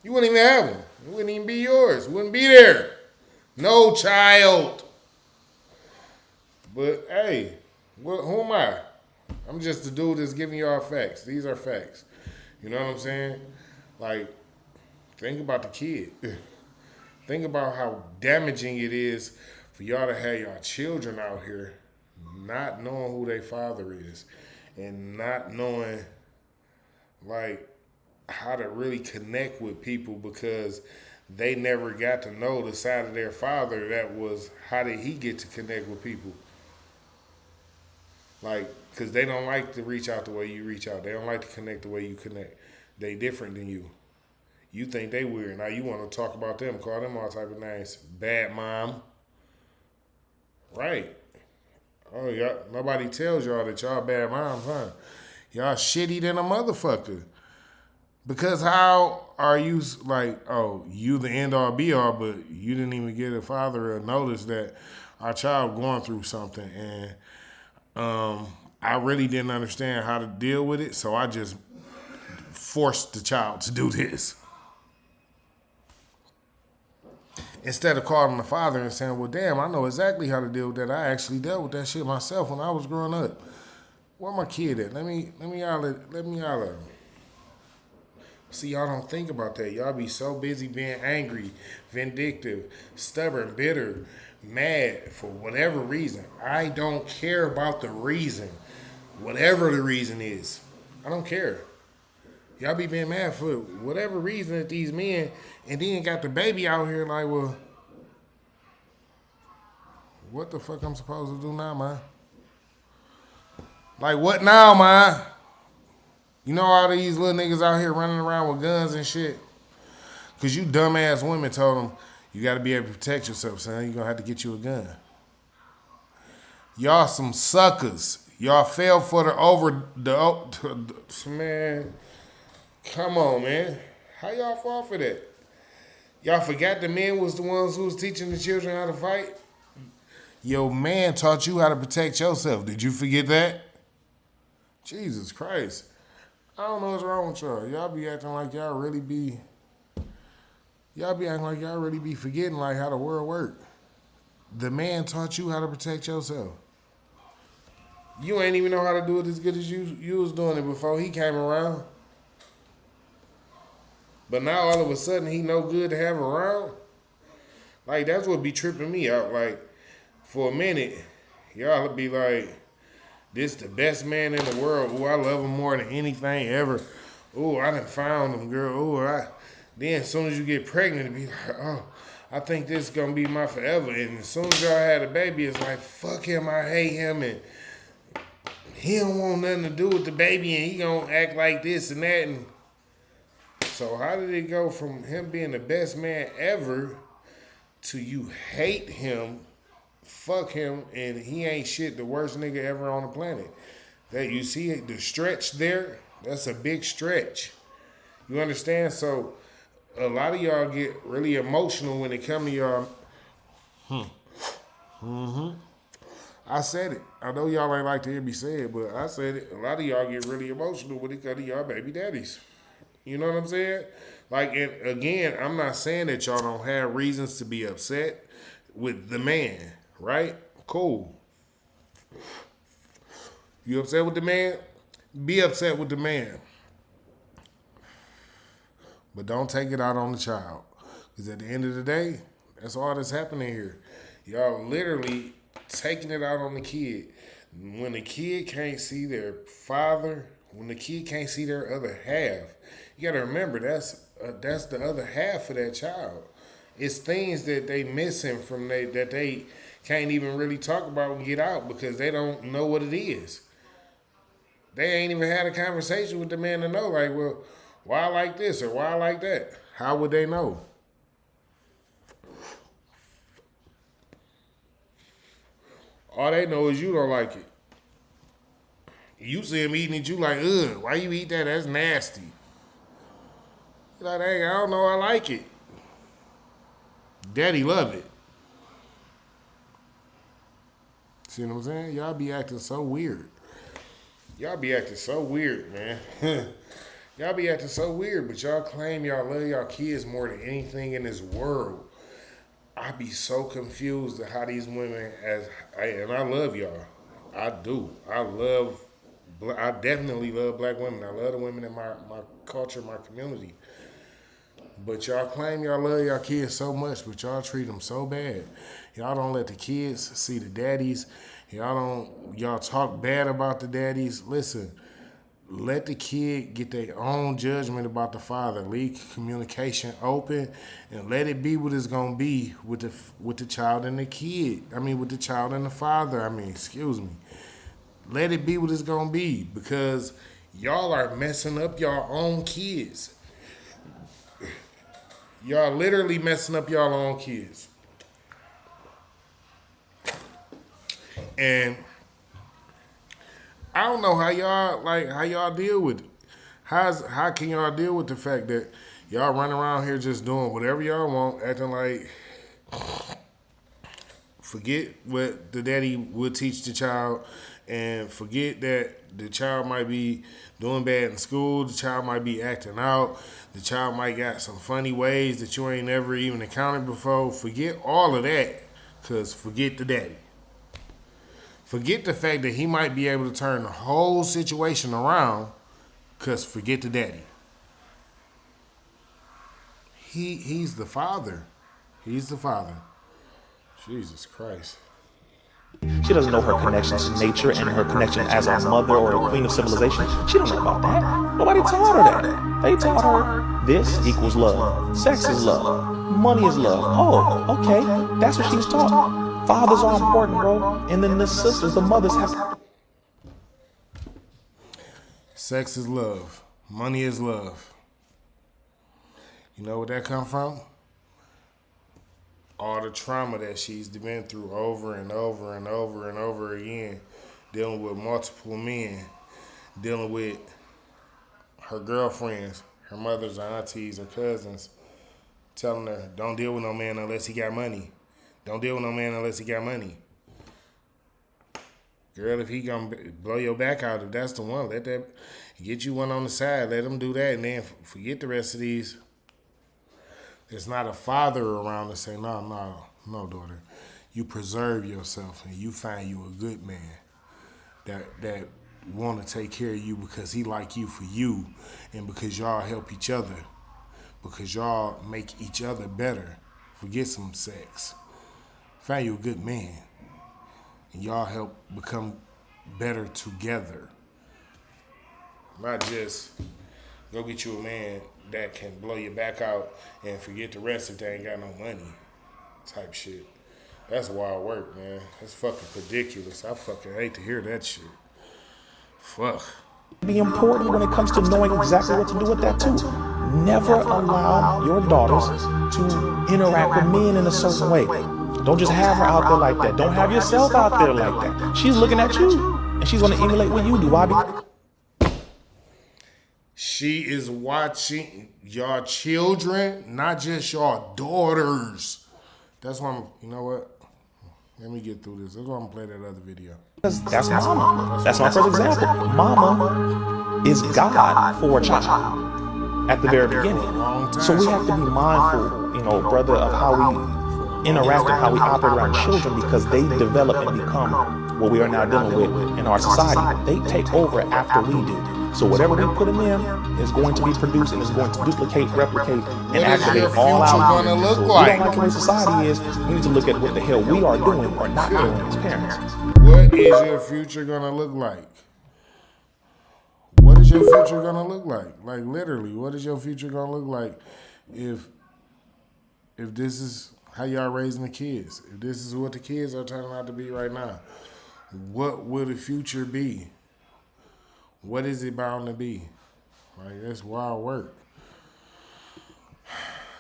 You wouldn't even have him. It wouldn't even be yours. It wouldn't be there. No child. But hey, who am I? I'm just the dude that's giving y'all facts. These are facts. You know what I'm saying? Like, think about the kid. Think about how damaging it is for y'all to have y'all children out here not knowing who their father is and not knowing, like, how to really connect with people because they never got to know the side of their father that was, how did he get to connect with people? Like, because they don't like to reach out the way you reach out. They don't like to connect the way you connect. They different than you. You think they weird. Now you want to talk about them, call them all type of names. Bad mom. Right. Oh, y'all, nobody tells y'all that y'all bad moms, huh? Y'all shitty than a motherfucker. Because how are you like, oh, you the end all be all, but you didn't even get a father to notice that our child going through something. And I really didn't understand how to deal with it, so I just forced the child to do this. Instead of calling the father and saying, well, damn, I know exactly how to deal with that. I actually dealt with that shit myself when I was growing up. Where my kid at? Let me holler at him. See, y'all don't think about that. Y'all be so busy being angry, vindictive, stubborn, bitter, mad for whatever reason. I don't care about the reason. Whatever the reason is. I don't care. Y'all be being mad for whatever reason at these men, and then got the baby out here like, well, what the fuck I'm supposed to do now, man? Like, what now, man? You know all these little niggas out here running around with guns and shit? Because you dumbass women told them, you got to be able to protect yourself, son. You're going to have to get you a gun. Y'all some suckers. Y'all fell for man, come on, man. How y'all fall for that? Y'all forgot the men was the ones who was teaching the children how to fight? Your man taught you how to protect yourself. Did you forget that? Jesus Christ. I don't know what's wrong with y'all. Y'all be acting like y'all really be forgetting like how the world work. The man taught you how to protect yourself. You ain't even know how to do it as good as you was doing it before he came around. But now all of a sudden he no good to have around. Like, that's what be tripping me out. Like, for a minute, y'all be like, this the best man in the world. Ooh, I love him more than anything ever. Ooh, I done found him, girl. Ooh, then as soon as you get pregnant, it be like, oh, I think this is gonna be my forever. And as soon as y'all had a baby, it's like, fuck him, I hate him, and he don't want nothing to do with the baby, and he gonna act like this and that. And so how did it go from him being the best man ever to you hate him, fuck him, and he ain't shit, the worst nigga ever on the planet? That you see the stretch there? That's a big stretch. You understand? So a lot of y'all get really emotional when it come to y'all. I said it. I know y'all ain't like to hear me say it, but I said it. A lot of y'all get really emotional when it comes to y'all baby daddies. You know what I'm saying? Like, and again, I'm not saying that y'all don't have reasons to be upset with the man, right? Cool. You upset with the man? Be upset with the man. But don't take it out on the child. Because at the end of the day, That's all that's happening here. Y'all literally taking it out on the kid. When the kid can't see their father, when the kid can't see their other half, you gotta remember that's the other half of that child. It's things that they missing from that they can't even really talk about and get out because they don't know what it is. They ain't even had a conversation with the man to know, like, well, why I like this or why I like that. How would they know? All they know is you don't like it. You see him eating it, you like, ugh, why you eat that? That's nasty. You're like, hey, I don't know, I like it. Daddy love it. See what I'm saying? Y'all be acting so weird. Y'all be acting so weird, man. Y'all be acting so weird, but y'all claim y'all love y'all kids more than anything in this world. I be so confused at how these women, and I love y'all. I do. I definitely love black women. I love the women in my culture, my community. But y'all claim y'all love y'all kids so much, but y'all treat them so bad. Y'all don't let the kids see the daddies. Y'all talk bad about the daddies. Listen, let the kid get their own judgment about the father. Leave communication open and let it be what it's gonna be with the child and the kid. With the child and the father. Excuse me. Let it be what it's gonna be because y'all are messing up your own kids. Y'all literally messing up y'all own kids. And I don't know how y'all deal with it. How can y'all deal with the fact that y'all run around here just doing whatever y'all want, acting like forget what the daddy would teach the child and forget that the child might be doing bad in school, the child might be acting out, the child might got some funny ways that you ain't never even encountered before. Forget all of that, because forget the daddy. Forget the fact that he might be able to turn the whole situation around, because forget the daddy. He's the father. He's the father. Jesus Christ. She doesn't know her connection to nature and her connection as a mother or a queen of civilization. She don't know about that. Nobody taught her that. They taught her this equals love. Sex is love. Money is love. Oh, okay. That's what she was taught. Fathers are important, bro. And then the sisters, the mothers have... Sex is love. Money is love. You know where that come from? All the trauma that she's been through over and over and over and over again, dealing with multiple men, dealing with her girlfriends, her mothers, her aunties, her cousins, telling her, don't deal with no man unless he got money. Don't deal with no man unless he got money. Girl, if he gonna blow your back out, if that's the one, let that get you one on the side. Let him do that, and then forget the rest of these. There's not a father around to say, no, daughter. You preserve yourself, and you find you a good man that want to take care of you because he like you for you, and because y'all help each other, because y'all make each other better. Forget some sex. Find you a good man, and y'all help become better together. Not just go get you a man that can blow your back out and forget the rest if they ain't got no money type shit. That's wild work, man. That's fucking ridiculous. I fucking hate to hear that shit. Fuck. Be important when it comes to knowing exactly what to do with that too. Never allow your daughters to interact with men in a certain way. Don't just have her out there like that. Don't have yourself out there like that. She's looking at you, and she's going to emulate what you do. Why? She is watching your children, not just your daughters. That's why you know what? Let me get through this. That's why I'm going to play that other video. That's mama. That's my first example. Mama is God for a child at the very beginning. So we have to be mindful, brother, of how we interact and how we operate around children, because they develop and become what we are now dealing with in our society. They take over after we do. So whatever we put in them is going to be produced and is going to duplicate, replicate, and activate all our gonna fears. look So like? we don't like the way society is. We need to look at what the hell we are doing or not doing as parents. What is your future gonna look like? What is your future gonna look like? Like literally, what is your future gonna look like if this is how y'all raising the kids? If this is what the kids are turning out to be right now, what will the future be? What is it bound to be? Like, that's wild work.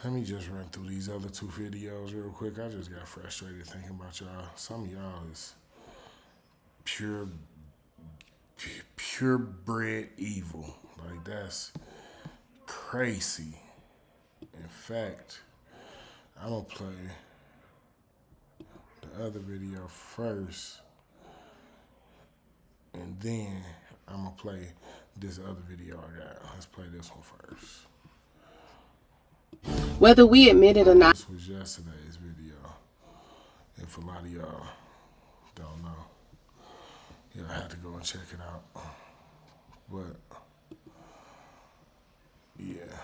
Let me just run through these other 2 videos real quick. I just got frustrated thinking about y'all. Some of y'all is purebred evil. Like, that's crazy. In fact, I'm gonna play the other video first, and then I'm gonna play this other video I got. Let's play this one first. Whether we admit it or not. This was yesterday's video. If a lot of y'all don't know, you'll have to go and check it out. But yeah,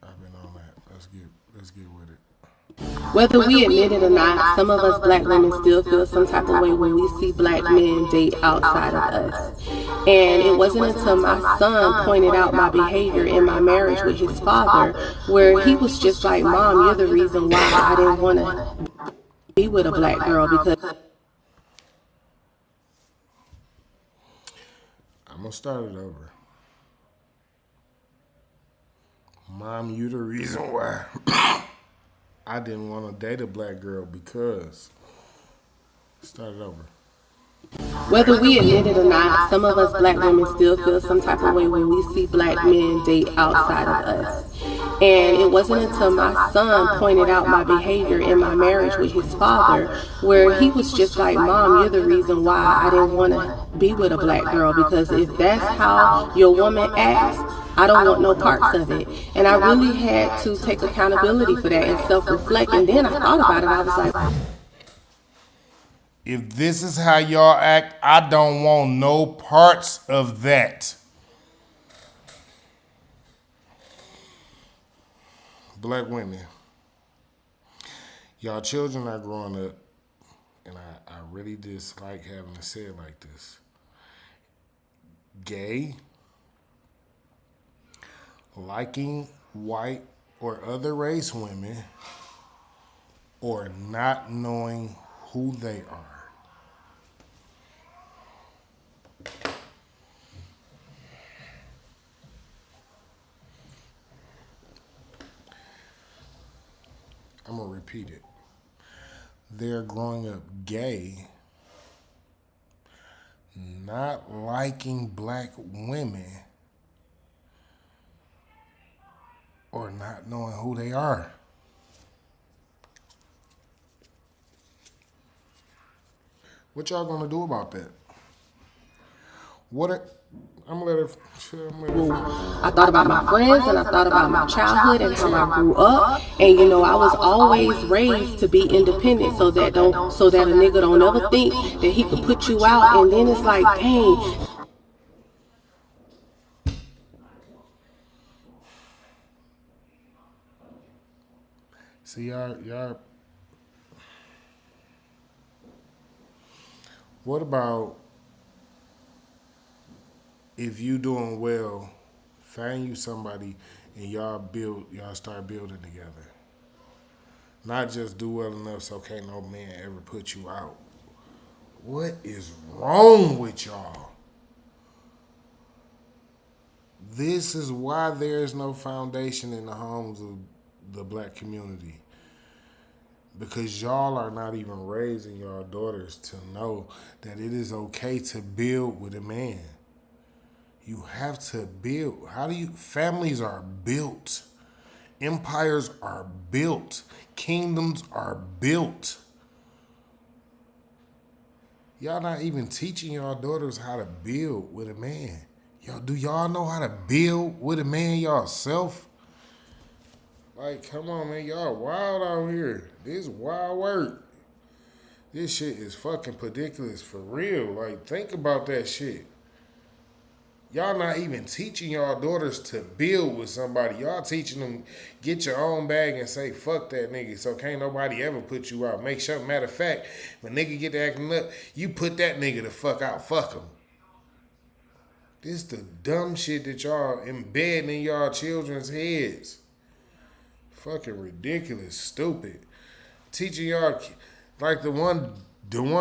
I've been on that. Let's get with it. Whether we admit it or not, some of us black women still feel some type of way when we see black men date outside of us. And it wasn't until my son pointed out my behavior in my marriage with his father, where he was just like, Mom, you're the reason why I didn't want to be with a black girl, because I'm gonna start it over. Mom, you the reason why I didn't want to date a black girl because. Start it over. whether we admit it or not, some of us black women still feel some type of way when we see black men date outside of us. And it wasn't until my son pointed out my behavior in my marriage with his father, where he was just like, Mom, you're the reason why I didn't want to be with a black girl, because if that's how your woman acts, I don't want no parts of it. And I really had to take accountability for that and self-reflect. And then I thought about it. I was like, if this is how y'all act, I don't want no parts of that. Black women, y'all children are growing up, and I really dislike having to say it like this. Gay, liking white or other race women, or not knowing who they are. I'm gonna repeat it. They're growing up gay, not liking black women, or not knowing who they are. What y'all gonna do about that? I'm gonna let her. I thought about my friends, and I thought about my childhood and how I grew up. And you know, I was always raised to be independent, so that a nigga don't ever think that he could put you out. And then it's like, dang. See, y'all. What about if you doing well, find you somebody and y'all start building together. Not just do well enough so can't no man ever put you out. What is wrong with y'all? This is why there is no foundation in the homes of the black community. Because y'all are not even raising y'all daughters to know that it is okay to build with a man. You have to build. Families are built. Empires are built. Kingdoms are built. Y'all not even teaching y'all daughters how to build with a man. Do y'all know how to build with a man yourself? Like, come on, man. Y'all wild out here. This is wild work. This shit is fucking ridiculous for real. Like, think about that shit. Y'all not even teaching y'all daughters to build with somebody. Y'all teaching them get your own bag and say fuck that nigga. So can't nobody ever put you out. Make sure. Matter of fact, when nigga get to acting up, you put that nigga the fuck out. Fuck him. This the dumb shit that y'all embedding in y'all children's heads. Fucking ridiculous, stupid. Teaching y'all like the one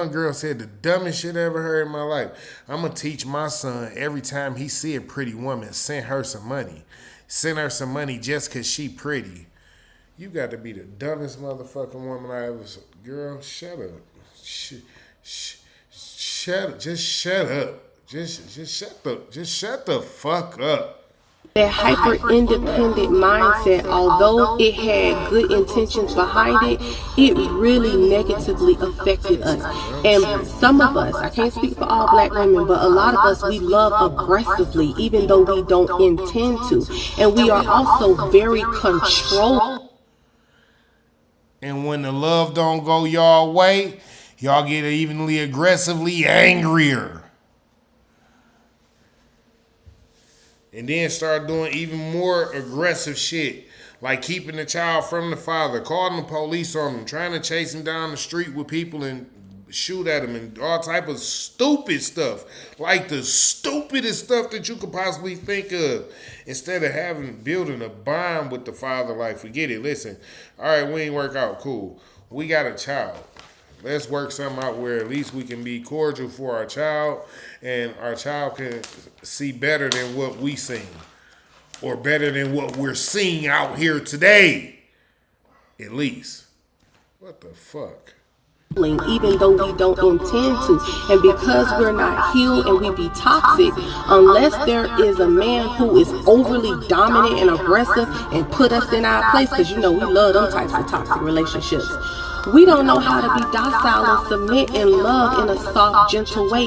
girl said the dumbest shit I ever heard in my life. I'm gonna teach my son every time he see a pretty woman, send her some money. Send her some money just cause she pretty. You got to be the dumbest motherfucking woman I ever saw. Girl, shut up. Shut up. Just shut up. Just shut the fuck up. That hyper-independent mindset, although it had good intentions behind it, it really negatively affected us. And some of us, I can't speak for all black women, but a lot of us, we love aggressively, even though we don't intend to. And we are also very controlled. And when the love don't go y'all way, y'all get evenly aggressively angrier. And then start doing even more aggressive shit. Like keeping the child from the father, calling the police on him, trying to chase him down the street with people and shoot at him and all type of stupid stuff. Like the stupidest stuff that you could possibly think of. Instead of building a bond with the father, like forget it. Listen, all right, we ain't work out, cool. We got a child. Let's work something out where at least we can be cordial for our child and our child can see better than what we seen or better than what we're seeing out here today. At least. What the fuck? Even though we don't intend to. And because we're not healed and we be toxic, unless there is a man who is overly dominant and aggressive and put us in our place, because you know we love them types of toxic relationships. We don't know how to be docile and submit and love in a soft, gentle way.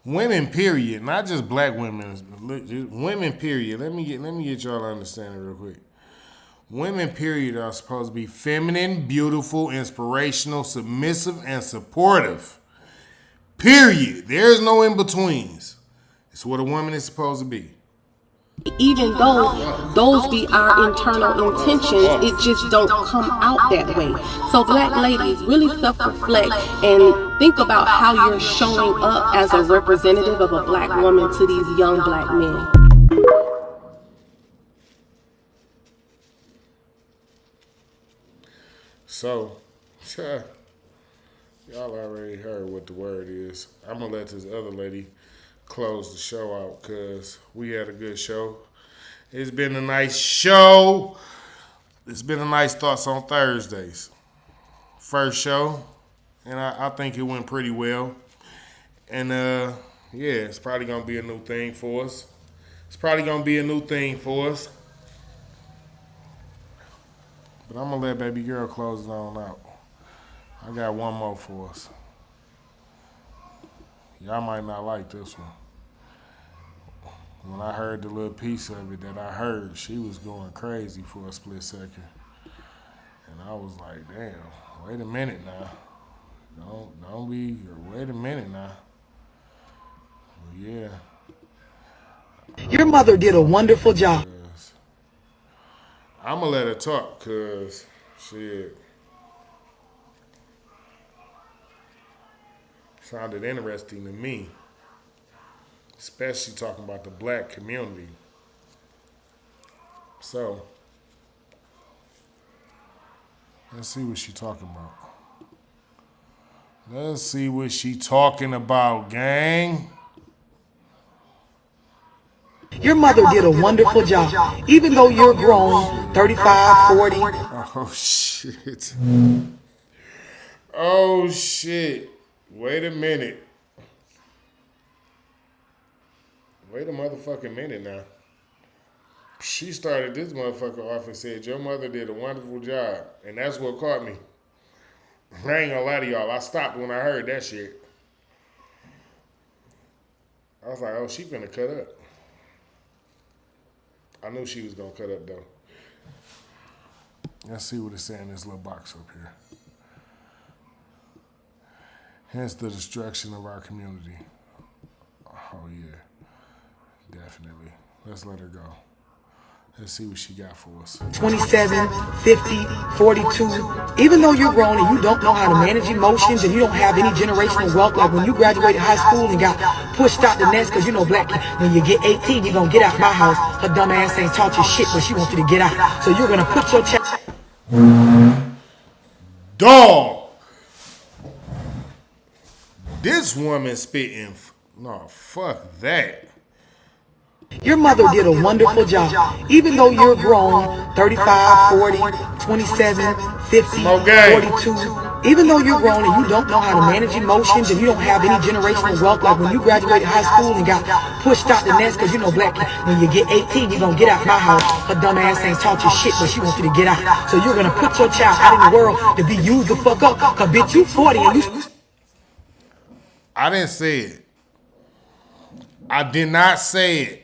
Women, period, not just black women. Women, period. Let me get y'all understanding real quick. Women, period, are supposed to be feminine, beautiful, inspirational, submissive, and supportive. Period. There's no in-betweens. It's what a woman is supposed to be. Even though those be our internal intentions, it just don't come out that way. So black ladies, really self-reflect and think about how you're showing up as a representative of a black woman to these young black men. So, y'all already heard what the word is. I'm going to let this other lady close the show out because we had a good show. It's been a nice show. It's been a nice Thoughts on Thursdays. First show, and I think it went pretty well. And, yeah, it's probably going to be a new thing for us. But I'm going to let baby girl close it on out. I got one more for us. Y'all might not like this one. When I heard the little piece of it that I heard, she was going crazy for a split second. And I was like, damn, wait a minute now. Wait a minute now. Well, yeah. Your mother did a wonderful job. I'm going to let her talk because, shit, sounded interesting to me, especially talking about the black community. So, let's see what she talking about. Let's see what she talking about, gang. Your mother did a wonderful job. Even though you're grown, 35, 40. Oh, shit. Oh, shit. Wait a minute. Wait a motherfucking minute now. She started this motherfucker off and said, your mother did a wonderful job. And that's what caught me. I ain't gonna lie to y'all. I stopped when I heard that shit. I was like, oh, she finna cut up. I knew she was gonna cut up though. Let's see what it says in this little box up here. hence the destruction of our community. Oh yeah, definitely. Let's let her go. Let's see what she got for us. 27, 50, 42. Even though you're grown and you don't know how to manage emotions and you don't have any generational wealth, like when you graduated high school and got pushed out the nest, because you know, black, when you get 18, you're going to get out my house. Her dumb ass ain't taught you shit, but she wants you to get out. So you're going to put your child... Dog! This woman spitting... No, fuck that. Your mother did a wonderful job. Even though you're grown, 35, 40, 27, 50, 42. Even though you're grown and you don't know how to manage emotions and you don't have any generational wealth, like when you graduated high school and got pushed out the nest, because you know, black, when you get 18, you're going to get out my house. Her dumb ass ain't taught you shit, but she wants you to get out. So you're going to put your child out in the world to be used the fuck up, because bitch, you 40 and you... I didn't say it. I did not say it.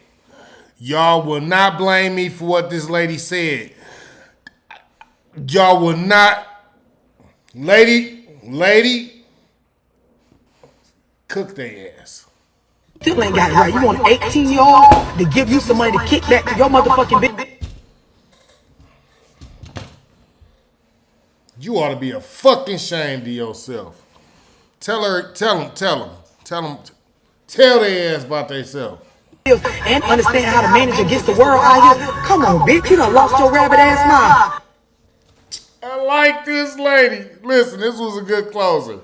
Y'all will not blame me for what this lady said. Y'all will not. Lady, cook their ass. Still ain't got it right. You want an 18-year-old to give you some money to kick back to your motherfucking bitch? You ought to be a fucking shame to yourself. Tell their ass about themselves. And understand how to manage against the world out here. Come on, bitch. You done lost your rabbit ass mind. I like this lady. Listen, this was a good closer.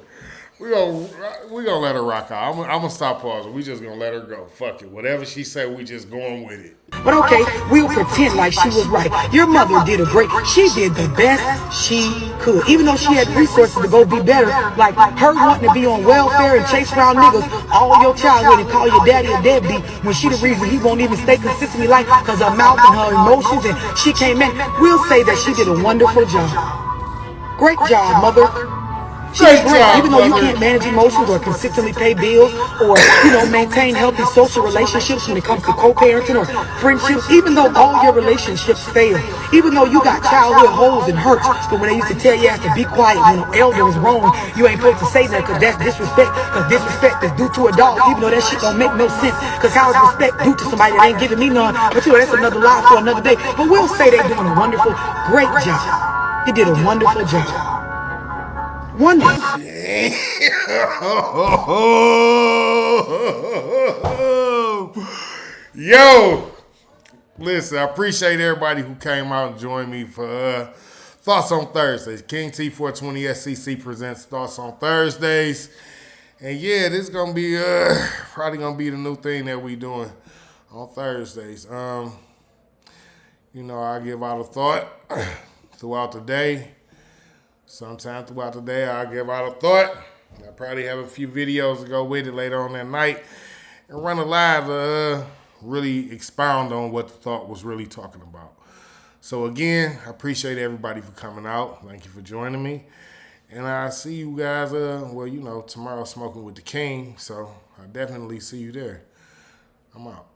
We gonna let her rock out. I'm gonna stop pausing. We just gonna let her go. Fuck it. Whatever she said, we just going with it. But okay, we'll pretend like she was right. Your mother did she did the best she could. Even though she had resources to go be better, like her wanting to be on welfare and chase around niggas all your childhood and call your daddy a deadbeat when she the reason he won't even stay consistently like because her mouth and her emotions and she came in. We'll say that she did a wonderful job. Great job, mother. She's great, even though you can't manage emotions or consistently pay bills or, maintain healthy social relationships when it comes to co-parenting or friendships, even though all your relationships fail, even though you got childhood holes and hurts, but when they used to tell you to be quiet when an elder is wrong, you ain't supposed to say that because that's disrespect, because disrespect is due to a dog, even though that shit don't make no sense, because how is respect due to somebody that ain't giving me none, but that's another lie for another day, but we'll say they're doing a wonderful, great job. You did a wonderful job. Wonderful. Yo, listen, I appreciate everybody who came out and joined me for Thoughts on Thursdays. KingT420SCC presents Thoughts on Thursdays. And yeah, this is going to be probably going to be the new thing that we doing on Thursdays. I give out a thought throughout the day. Sometime throughout the day, I'll give out a thought. I'll probably have a few videos to go with it later on that night and run a live to really expound on what the thought was really talking about. So again, I appreciate everybody for coming out. Thank you for joining me. And I see you guys, tomorrow smoking with the King. So I definitely see you there. I'm out.